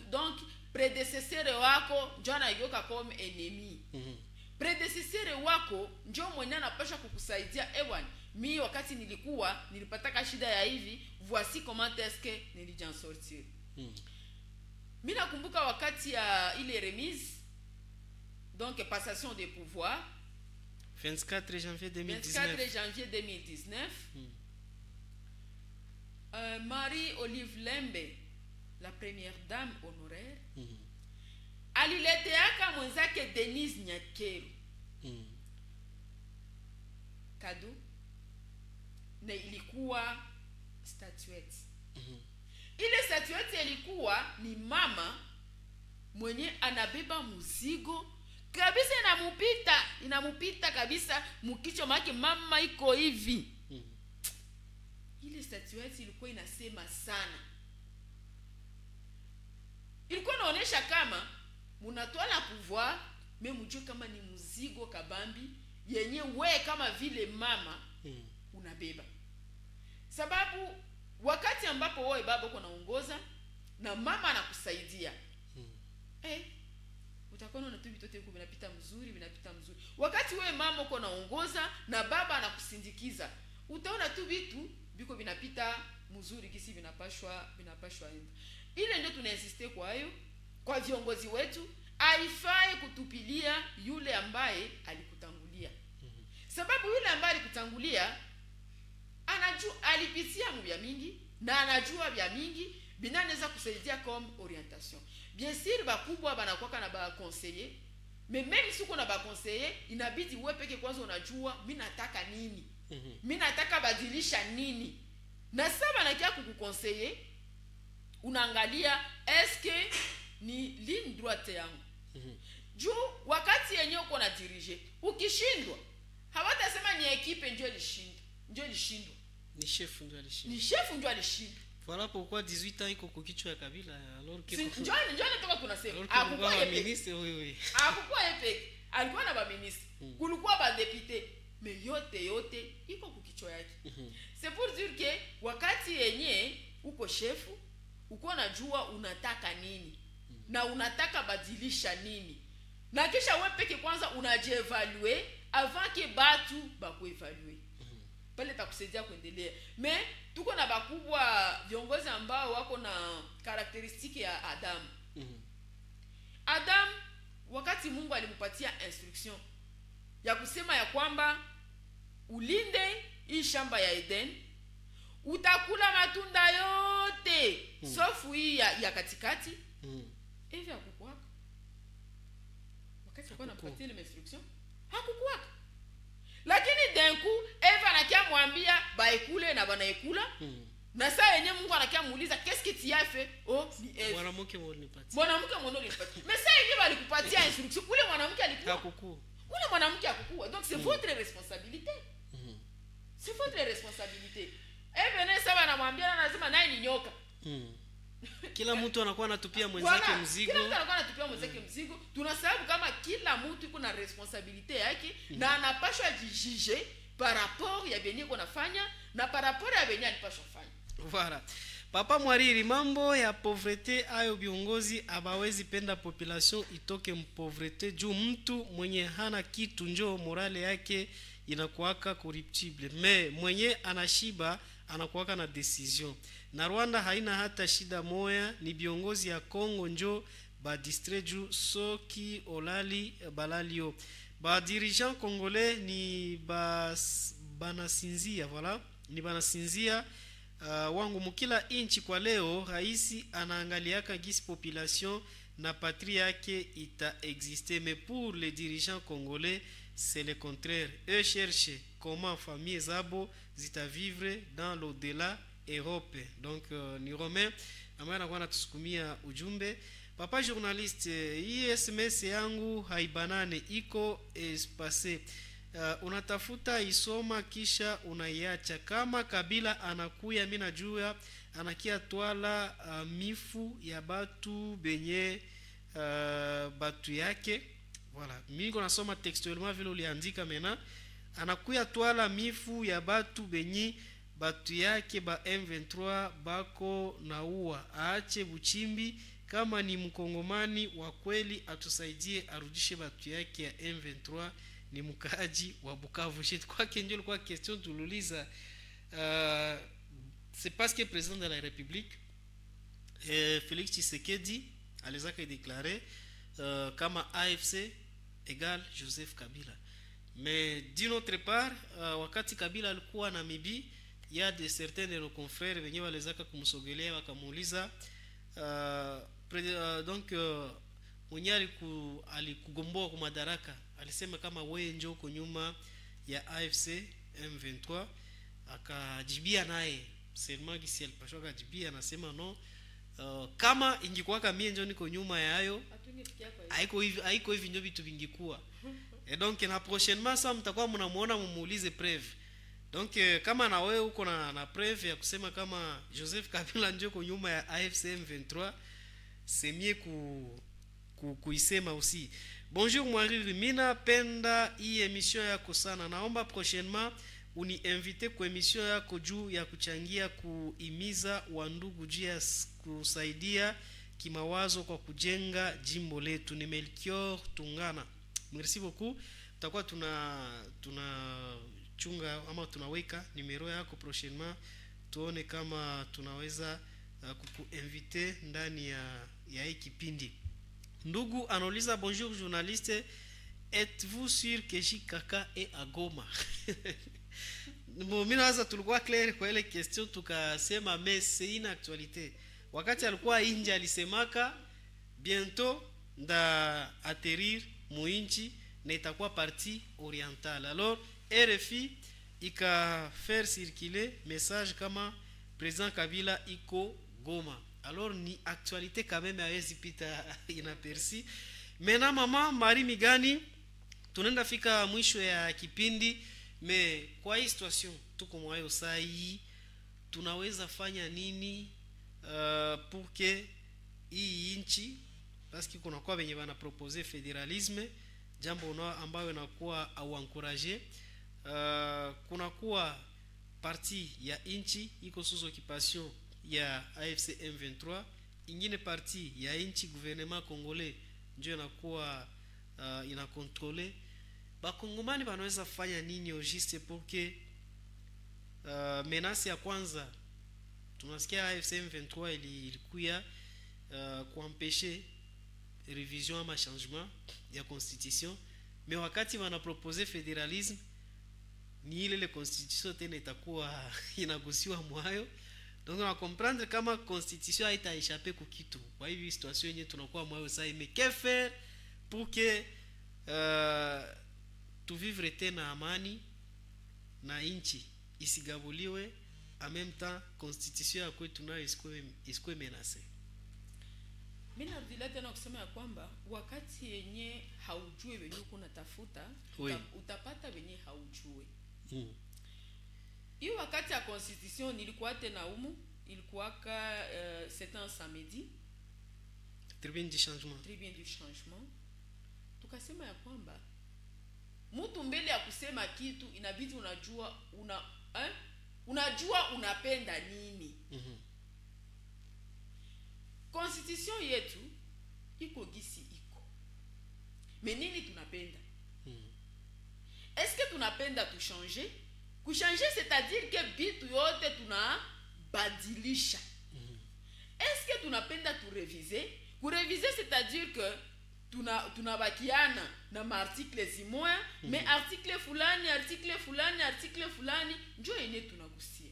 donc predecesseur wako ndio anayoka comme ennemi. Predecesseur wako ndio mwenye anapasha kukusaidia. Ewan, mimi wakati nilipataka shida ya hivi, voici comment est-ce que nilijan sortir. Mimi nakumbuka wakati ya ile remise, donc passation de pouvoir 24 janvier 2019. 24 janvier 2019. Marie-Olive Lembe, la première dame honoraire, alileteaka mwenzake Denise Nyakeru kado, na ilikuwa statuette. Ile statuette ilikuwa ni mama mwenye anabeba mzigo kabisa, inamupita kabisa mkicho maki, mama iko hivi. Ile statuette ilikuwa inasema sana, ilikuwa inaonyesha kama munatwala pouvoir, mais mjue kama ni mzigo kabambi yenye we kama vile mama unabeba. Sababu wakati ambapo wewe baba uko naongoza na mama anakusaidia, utakuwa na tu vitote huko vinapita mzuri. Wakati wewe mama uko naongoza na baba anakusindikiza, utaona tu vitu biko vinapita mzuri kisi vinapashwa enda. Ile ndio tunainsiste kwa hiyo kwa viongozi wetu, haifai kutupilia yule ambaye alikutangulia. Sababu yule ambaye alikutangulia anajua, alipitia vya mingi na anajua vya mingi, binaweza kusaidia comme orientation. Bien sûr bakubwa banakuwa na ba conseiller, mais même si uko na ba conseiller, inabidi wewe peke kwanza unajua mimi nataka nini. Mimi nataka badilisha nini. Na sasa nakia kukuconseiller, unaangalia eske ni ligne droite yangu. Juu wakati yenyewe uko na dirige, ukishindwa hawatasema ni equipe ndio ilishindwa. Ni chef ndio alishinda. Voilà pourquoi 18 ans iko kukichwa ya Kabila, alors que njoo natoka tunasema hakukuwa ministre. Oui hakukuwa yeye, alikuwa na ba ministre, kulikuwa ba député, mais yote iko kukichwa yake. C'est pour dire que wakati yenye uko chef, uko najua unataka nini na unataka badilisha nini, na kisha wewe peke kwanza unajievaluer avant que batu bakuevaluer. Pale takusaidia kuendelea. Mais tuko na bakubwa viongozi ambao wako na karakteristiki ya Adam. Adam wakati Mungu alimpatia instruction ya kusema ya kwamba ulinde hii shamba ya Eden, utakula matunda yote sauf hii ya katikati. Hivi hakukuwa. Wakati alikuwa anapatia ile instruction, hakukuwa. Lakini denku Eva anakia mwambia baekule na banaekula. Na saa yenyewe Mungu anakia muuliza qu'est-ce que tu as fait? Oh, ni Eva. Mwanamke mwonipatia. Mais saa yenyewe balikupatia instruction, ule mwanamke alikuwa hakukuwa. Ule mwanamke hakukuwa. Donc c'est votre responsabilité. C'est votre responsabilité. Eva naye sasa anamwambia na lazima naye ni nyoka. Kila mtu anakuwa anatupia mwenzake mzigo. Kila mtu anakuwa anatupia mwenzake mzigo. Tunasababu kama kila mtu iko na responsabilité yake na anapashwa jijije par rapport ya benye konafanya na par rapport ya benye alipashwa fanya. Voilà. Papa Mwariri, mambo ya pauvreté ayo viongozi abawezi penda population itoke mpovreté juu mtu mwenye hana kitu njoo morale yake inakuwaka corruptible, mais mwenye anashiba anakuwaka na decision. Na Rwanda haina hata shida moya, ni viongozi ya Kongo njo ba distreju soki olali balalio. Ba dirigeant congolais ni banasinzia, voilà, ni banasinzia. Wangu mukila inchi kwa leo raisi anaangaliaka gisi population na patrie yake ita exister, mais pour les dirigeants congolais c'est le contraire. Eux cherchent comment famille zabo zita vivre dans l'au-delà Europe. Donc ni Romain ambaye anakuwa anatusukumia ujumbe. Papa journaliste, hii SMS yangu haibanane, iko espacé. Unatafuta isoma kisha unaiacha. Kama Kabila anakuya, mimi najua anakia twala mifu ya batu benye batu yake. Voilà, mimi niko nasoma textuellement vile uliandika. Mena anakuya twala mifu ya batu benye batu yake ba M23 bako naua. Aache buchimbi, kama ni mkongomani wa kweli atusaidie arudishe batu yake ya M23. Ni mkaaji wa Bukavu. Shit kwa kenjo kwa question tululiza, c'est parce que président de la République Félix Tshisekedi alizaka déclarer kama AFC égale Joseph Kabila. Mais d'une autre part, wakati Kabila alikuwa na mibi, il y a de certains de nos confrères wenyewe walizaka kumsogelea wakamuuliza donc mwenye alikugomboa kwa madaraka alisema kama wewe njoo uko nyuma ya AFC M23, akajibia naye seulement gisi alipashwa akajibia, anasema no, kama ingekuwa kama mimi njoo niko nyuma ya hayo haiko hivi ndio vitu vingekuwa. Et donc na prochainement ça mtakuwa mnamuona mumuulize preuve. Donc kama na wewe uko na preuve ya kusema kama Joseph Kabila njoo uko nyuma ya AFC M23, c'est mieux kuisema aussi. Bonjour Mwariri, mina penda hii emission yako sana. Naomba prochainement uniinvite kwa emission yako juu ya kuchangia kuimiza wandugu juu ya kusaidia kimawazo kwa kujenga jimbo letu. Ni Melchior Tungana. Merci beaucoup. Tutakuwa tuna chunga ama tunaweka numero yako prochainement, tuone kama tunaweza kukuinvite ndani ya hii kipindi. Ndugu anauliza, bonjour journaliste, êtes-vous sûr que Jikaka est à Goma? Mimi nawaza tulikuwa clair kwa ile question, tukasema mais c'est une actualité. Wakati alikuwa nje alisemaka bientôt nda atterrir muinchi na itakuwa partie orientale. Alors RFI ika faire circuler message kama président Kabila iko Goma. Alors ni actualité quand même haiwezi pita inaperçu. Mena mama Marie Migani, tunaenda fika mwisho ya kipindi, me kwa hii situation tuko mwayo saa hii tunaweza fanya nini pour que hii nchi, parce que kuna kwa wenye wana proposer federalisme, jambo ambayo inakuwa au encourager, kuna kuwa parti ya nchi iko sous occupation ya AFC M23, ingine parti ya nchi gouvernement congolais ndio inakuwa inakontrole. Bakongomani banaweza fanya nini au juste pour que menace ya kwanza tunasikia AFC M23 ilikuya kuempêcher révision ama changement ya constitution, mais wakati wana proposer federalisme ni ile constitution tena itakuwa inagusiwa mwayo. Donc on va comprendre kama constitution haita échapper ku kitu. Kwa hiyo situation yenyewe tunakuwa mwayo sasa, mais que faire pour que tu vivre tena amani na nchi isigabuliwe, en même temps constitution ya kwetu nayo isikwe menacé. Mimi narudia tena kusema ya kwamba wakati yenye haujui wenye uko unatafuta, utapata wenye haujui. Hiyo wakati ya constitution nilikuwa tena ilikuwa c'était un samedi, tribune du changement. Tukasema ya kwamba mtu mbele ya kusema kitu inabidi unajua unapenda nini. Constitution yetu iko gisi iko. Mais nini tunapenda? Est-ce que tunapenda tu changer? Kuchanger c'est-à-dire que bitu yote tunabadilisha. Est-ce que tunapenda tu réviser? Kureviser c'est-à-dire que tunabakiana na article zimoya, mais article fulani njo yenye tunagusia.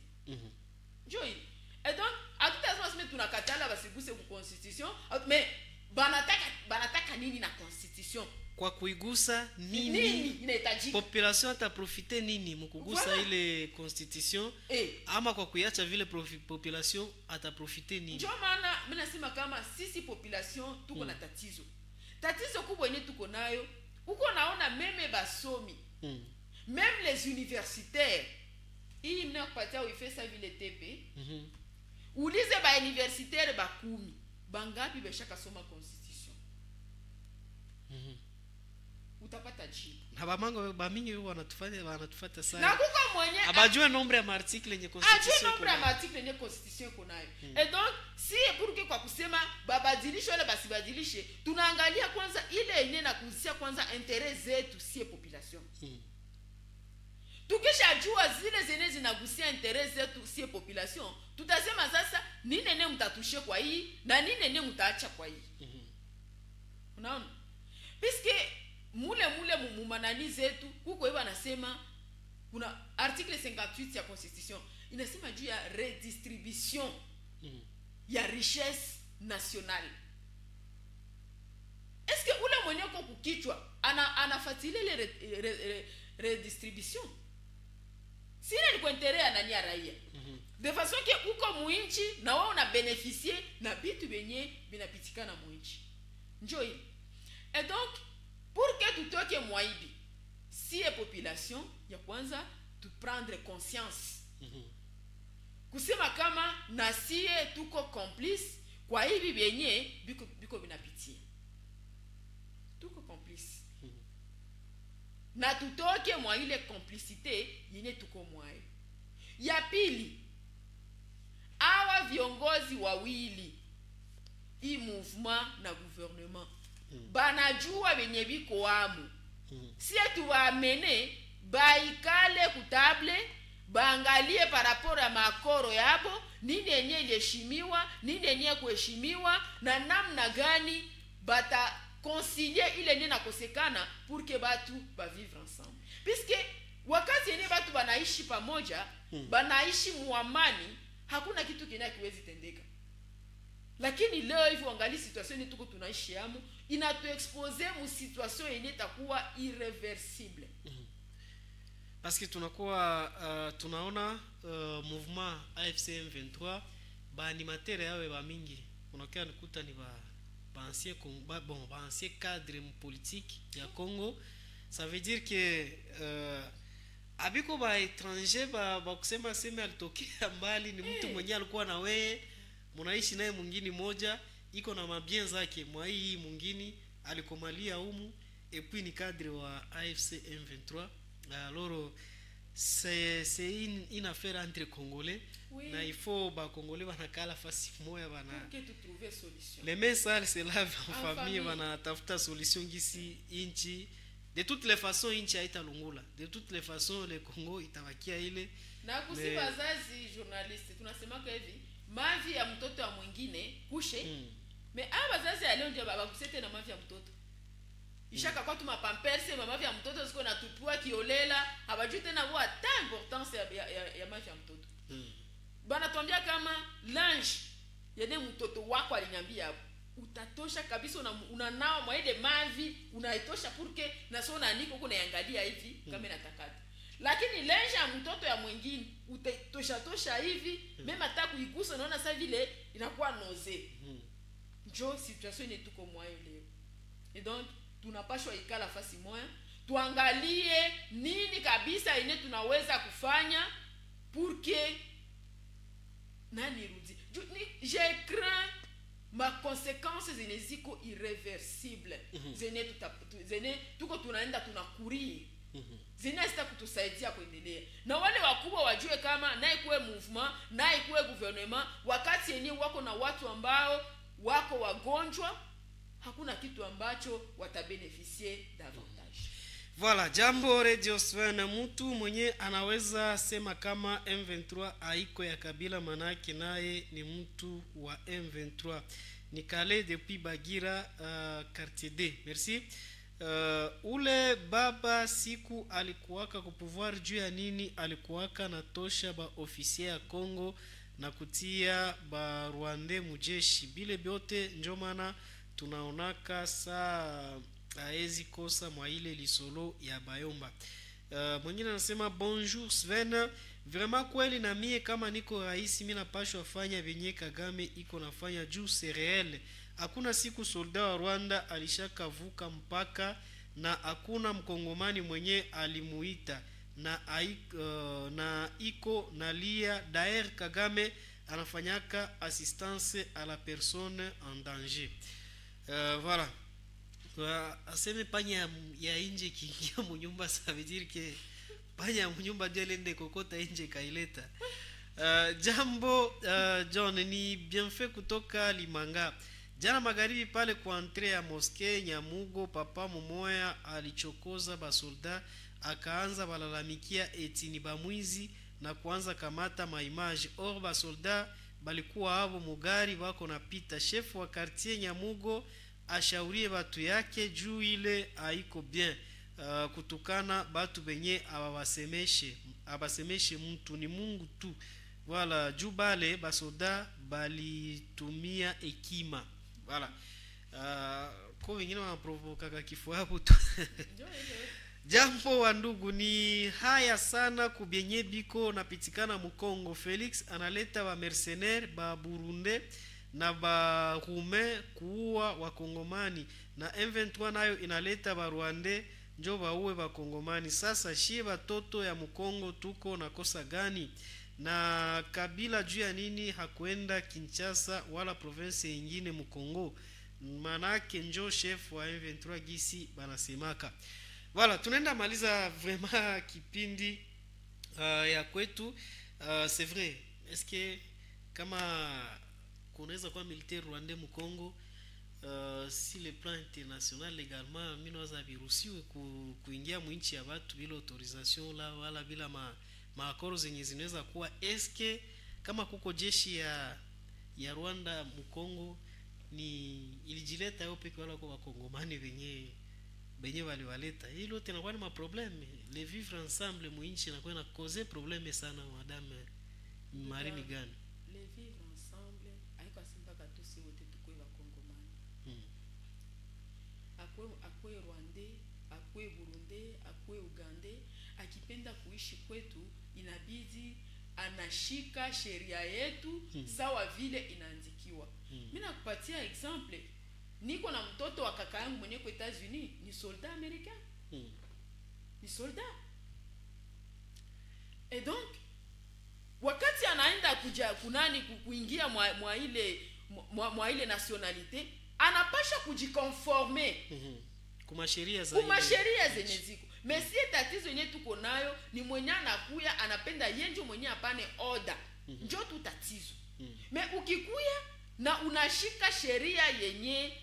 Njo yenye. Et donc hatutazama tunakatala basiguse ku constitution, mais banataka nini na constitution? Kwa kuigusa nini inahitajika? Population ataprofite nini mkugusa ile constitution? Ama kwa kuiacha vile population ataprofite nini? Ndio maana mimi nasema kama sisi population tuko na tatizo. Tatizo kubwa yenye tuko nayo, uko naona meme basomi, même les universitaires. Hii mnakupatia uifesa vile tepe. Ulize ba universitaire bakumi, bangapi beshaka soma constitution? Utapata jibu. Na bamango bamingi wanatufuata sana. Na kuko mwenye abajue nombre ya article yenye constitution. Ajue nombre ya article yenye constitution iko nayo. Et donc si pour que kwa kusema babadilishe wala basibadilishe, tunaangalia kwanza ile yenye na kuhusia kwanza intérêt zetu si population. Tukishajua zile zenye zinagusia intérêt zetu si population, tutasema sasa nini nene mtatushe kwa hii na nini nene mtaacha kwa hii. Unaona? Puisque mule mumanani zetu huko hivi anasema kuna article 58 ya constitution inasema juu ya redistribution ya richesse nationale. Est-ce que ule mwenye uko kukichwa anafuatilia ile redistribution? Sina ni kuendelea nani ya raia. De façon que uko muinchi na wao na bénéficier na bitu benye binapitikana muinchi. Njoo hili. Et donc pour que tutoke mwaibi, si e population ya kwanza tu prendre conscience. Kusema kama na sie tuko complice kwa hivi benye biko binapitia. Tuko complice. na tutoke mwa ile complicité yenye tuko mwayo. Ya pili, awa viongozi wawili hii mouvement na gouvernement banajua wenye biko amu. Sie tuwaamene baikale kutable, baangalie par rapport ya makoro yabo, nini yenye iliheshimiwa, nini yenye kuheshimiwa, na namna gani bata concilier ile yenye nakosekana pour que batu ba vivre ensemble. Puisque wakati yenye batu banaishi pamoja, banaishi muamani, hakuna kitu kina kiwezi tendeka. Lakini leo hivi angali situation yetu tuko tunaishi amu inatuexpose mu situation yenye takuwa irreversible. Parce que tunakuwa tunaona mouvement AFC M23 ba animateur yawe ba mingi. Unakuwa nikuta ni ba ancien cadre politique ya Congo. Ça veut dire que abiko ba étranger ba kusema sema alitokea mbali, ni mtu mwenye alikuwa na wewe mnaishi naye mwingine moja, iko na mabien zake mwa hii mwingine alikomalia humu, et puis ni cadre wa AFC M23. Alors c'est une affaire entre Congolais. Oui. Na il faut ba Congolais banakala fasi moya bana pour que tu trouver solution. Les messages c'est là en famille bana tafuta solution gisi inchi. De toutes les façons inchi haita lungula. De toutes les façons le Congo itabakia ile. Na kusi wazazi journaliste tunasema kwa hivi mavi ya mtoto wa mwingine kushe. Mais wazazi leo ndio baba kusete na mavi ya mtoto. Ishaka kwa tuma pamperse mavi ya mtoto ziko na tupua kiolela, habajui tena wa ta importance ya mavi ya mtoto. Bana tuambia kama lunch yene mtoto wako aliniambia hapo utatosha kabisa, unanao mwa ile mavi unaitosha purke na sio na niko kuna yangalia hivi kama inatakata. Lakini lunch ya mtoto ya mwingine utatosha hivi mema hata kuigusa unaona sasa vile inakuwa nausea. Njo situation yetu tuko mwayo leo. Et donc tunapashwa ikala fasi moja tuangalie nini kabisa ine tunaweza kufanya pour que nani rudi. Je crains ma conséquences zineziko irreversible. Zene tuko tunaenda tunakuria. Zinasta kutusaidia kuendelea. Na wale wakubwa wajue kama naye kuwe mouvement, naye kuwe gouvernement, wakati yenyewe wako na watu ambao wako wagonjwa, hakuna kitu ambacho watabeneficie davantage. Voilà, jambo Radio Sven, mtu mwenye anaweza sema kama M23 haiko ya kabila, manake naye ni mtu wa M23. Nikale depuis Bagira quartier D. Merci. Ule baba siku alikuwaka ku pouvoir juu ya nini? Alikuwaka na tosha ba officier ya Congo na kutia ba Rwanda mujeshi. Bile byote njo maana tunaonaka saa aezi kosa mwa ile lisolo ya Bayomba. Mwingine anasema bonjour Sven, vraiment kweli na mie kama niko rais mimi napashwa fanya venye Kagame iko nafanya juu c'est réel. Hakuna siku soldat wa Rwanda alishakavuka mpaka na hakuna mkongomani mwenye alimuita na iko nalia. Daer Kagame anafanyaka assistance à la personne en danger. Voilà. Aseme panya ya inje kiingia munyumba, ça veut dire que panya ya munyumba ndio lende kokota inje kaileta. Jambo John, ni bienfait kutoka Limanga. Jana magharibi pale kwa entre ya moske Nyamugo, papa mumoya alichokoza basolda, akaanza balalamikia eti ni bamwizi na kuanza kamata maimage. Or basolda balikuwa habo mugari wako napita. Chef wa quartier Nyamugo ashaurie batu yake juu ile haiko bien. Kutukana batu benye abasemeshe mtu ni Mungu tu. Voilà, juu bale basoda balitumia hekima. Voilà. Kwa wengine wanaprovoka kifo hapo tu. Jambo wa ndugu, ni haya sana kubyenye biko napitikana Mukongo. Felix analeta ba mercenaire ba Burundi na ba Roumain kuua wakongomani, na M23 nayo inaleta ba Rwanda njo bauwe bakongomani. Sasa shie batoto ya Mukongo tuko na kosa gani? Na Kabila juu ya nini hakuenda Kinshasa wala province nyingine Mukongo? Manake njo chef wa M23 gisi banasemaka. Voilà, tunaenda maliza vraiment kipindi ya kwetu. C'est vrai, est-ce que kama kunaweza kuwa militaire rwandais mu Congo, si le plan international également minaweza viruhusiwe kuingia mwinchi ya watu bila autorisation la wala bila maakoro zenye zinaweza kuwa, eske kama kuko jeshi ya Rwanda mu Congo ni ilijileta yo peke wala kwa wakongomani benye waliwaleta, hilo tena kwa ni maprobleme le vivre ensemble mwinchi na kwa na causer probleme sana. Madame Marie Migani, le vivre ensemble haiko simba katusi wote tukwe wakongomani. Akwe Rwandais, akwe Burundi, akwe Uganda, akipenda kuishi kwetu inabidi anashika sheria yetu sawa vile inaandikiwa. Mimi nakupatia example, niko na mtoto wa kaka yangu mwenye kwa Etats-Unis ni soldat américain. Ni soldat. Et donc wakati anaenda kunani kuingia mwa ile nationalité, anapasha kujikonformer kuma sheria zenye ziko. Mais si tatizo yenye tuko nayo ni mwenye anakuya anapenda yenjo mwenye apane order. Njo tu tatizo. Mais ukikuya na unashika sheria yenye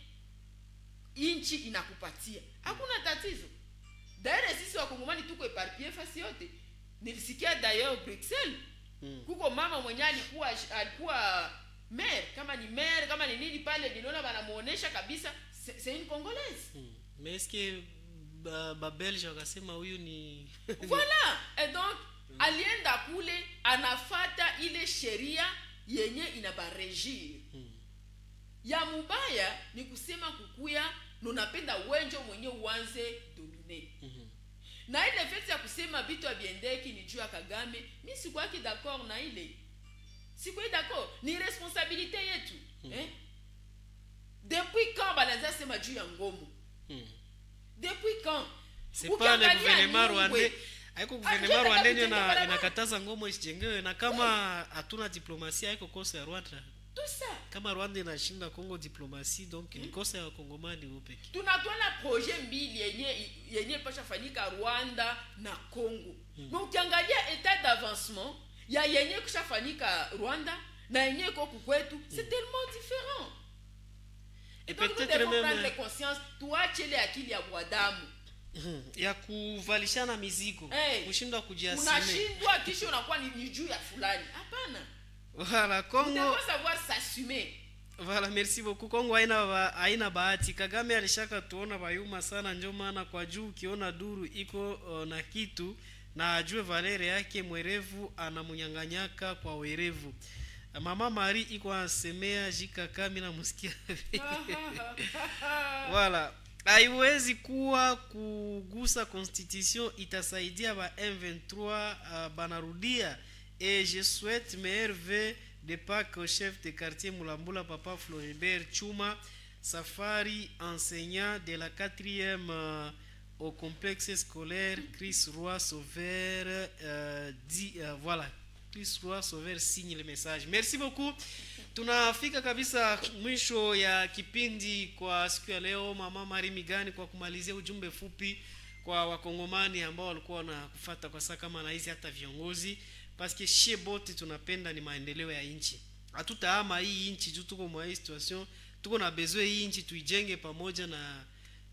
inchi inakupatia, hakuna tatizo. D'ailleurs sisi wakongomani tuko eparpillé fasi yote. Nilisikia d'ailleurs Bruxelles kuko mama mwenye alikuwa maire, kama ni maire kama ni nini pale, niliona wanamuonesha kabisa c'est une congolaise. Mais est-ce que ba belge wakasema huyu ni voilà. Et donc alienda kule anafata ile sheria yenye inabarejir. Ya mubaya ni kusema kukuya nunapenda wenjo mwenye uanze domine. Na ile feti ya kusema vitu abiendeki ni juu ya Kagame, mimi sikuwaki d'accord na ile. Sikuwa d'accord, ni responsabilité yetu. Depuis quand banaanza sema juu ya ngomo? Depuis quand? C'est pas le gouvernement rwandais. Haiko gouvernement rwandais inakataza ngomo isijengewe, na kama hatuna diplomasia haiko kosa ya Rwanda. Tout ça. Kama Rwanda inashinda Kongo diplomatie, donc ni kosa ya wakongomani wopeke. Tunatoa projet mbili yenye pasha fanyika Rwanda na Kongo. Mais ukiangalia état d'avancement ya yenye kushafanyika Rwanda na yenye iko kwetu, c'est tellement différent. Et peut-être même prendre conscience, tuache ile akili ya bwadamu ya kuvalishana mizigo, kushindwa kujiasime. Unashindwa kisha unakuwa ni juu ya fulani. Hapana. Voilà, Congo. On doit savoir s'assumer. Voilà, merci beaucoup. Kongo haina bahati. Kagame alishaka tuona bayuma sana, ndio maana kwa juu ukiona duru iko na kitu na ajue valere yake, mwerevu anamunyanganyaka kwa werevu. Mama Marie iko ansemea jika kami na musikia. Voilà. Haiwezi kuwa kugusa constitution itasaidia ba M23 banarudia. Et je souhaite meilleurs vœux de Pâques au chef de quartier Moulambula, Papa Floribert Chuma, Safari, enseignant de la 4e au complexe scolaire Chris Roy Sauveur. Voilà, Chris Roy Sauveur signe le message. Merci beaucoup. Tunafika kabisa mwisho ya kipindi kwa siku ya leo. Mama Marie Migani, kwa kumalizia ujumbe fupi kwa wakongomani ambao walikuwa na kufuata kwa saa kama na hizi, hata viongozi, parce que chez bote tunapenda ni maendeleo ya nchi. Hatutaama hii nchi juu tuko mwa hii situation, tuko na besoin hii nchi tuijenge pamoja na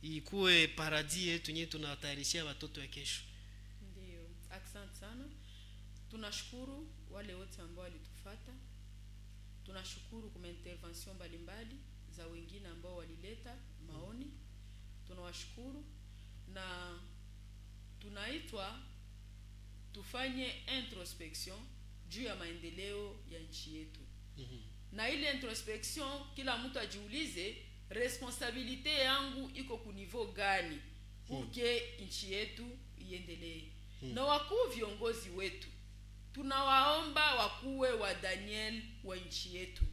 ikuwe paradis yetu yenyewe tunatayarishia watoto wa kesho. Ndio, asante sana. Tunashukuru wale wote ambao walitufuata. Tunashukuru kwa intervention mbalimbali za wengine ambao walileta maoni. Tunawashukuru na tunaitwa tufanye introspection juu ya maendeleo ya nchi yetu. Na ile introspection kila mtu ajiulize responsabilite yangu iko ku niveau gani pour que nchi yetu iendelee. Na wakuu viongozi wetu tunawaomba wakuwe wa Daniel wa nchi yetu.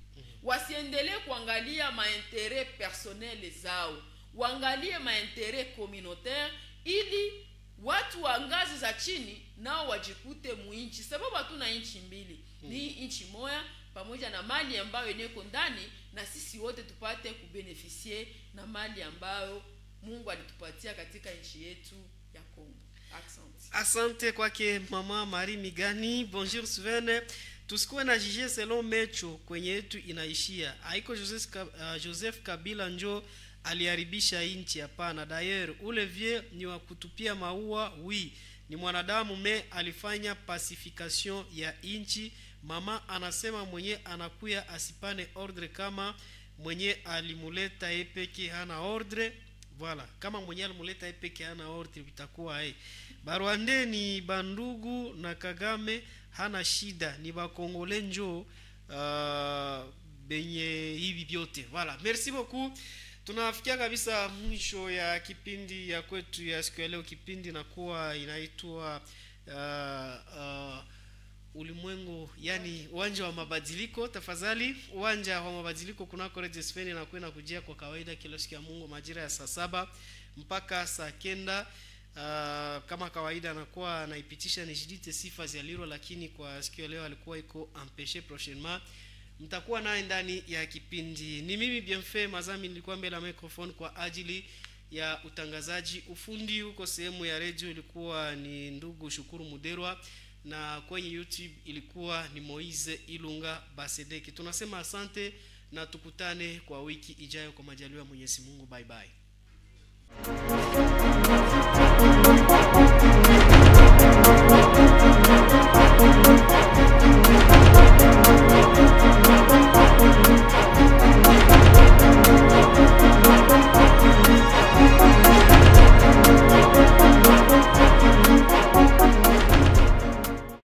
Wasiendelee kuangalia maintérêt personnel zao, waangalie maintérêt communautaire ili watu wa ngazi za chini nao wajikute muinchi, sababu hatuna inchi mbili. Ni inchi moja pamoja na mali ambayo ineko ndani, na sisi wote tupate kubenefisie na mali ambayo Mungu alitupatia katika nchi yetu ya Kongo. Asante kwake mama Marie Migani. Bonjour Sven. Tusikuwe na jije selon mecho kwenye yetu inaishia. Haiko Joseph Kabila njo aliharibisha inchi, hapana. D'ailleurs ule vie ni wa kutupia maua, oui, ni mwanadamu me alifanya pacification ya inchi. Mama anasema mwenye anakuya asipane ordre kama mwenye alimuleta epeke hana ordre. Voilà, kama mwenye alimuleta epeke hana ordre bitakuwa Barwande ni bandugu na Kagame hana shida, ni bakongole njo benye hivi vyote. Voilà, merci beaucoup. Tunafikia kabisa mwisho ya kipindi ya kwetu ya siku ya leo. Kipindi nakuwa inaitwa ulimwengu, yani uwanja wa mabadiliko. Tafadhali, uwanja wa mabadiliko kunako Radio Sven na kwenda kujia kwa kawaida kila siku ya Mungu majira ya saa 7 mpaka saa 9. Kama kawaida anakuwa anaipitisha ni Jidite Sifa Zialiro, lakini kwa siku ya leo alikuwa iko empêché. Prochainement mtakuwa naye ndani ya kipindi. Ni mimi Bienfait Mazami nilikuwa mbele ya microphone kwa ajili ya utangazaji. Ufundi huko sehemu ya radio ilikuwa ni ndugu Shukuru Muderwa, na kwenye YouTube ilikuwa ni Moize Ilunga Basedeki. Tunasema asante na tukutane kwa wiki ijayo kwa majaliwa Mwenyezi Mungu. Bye bye. Thank you.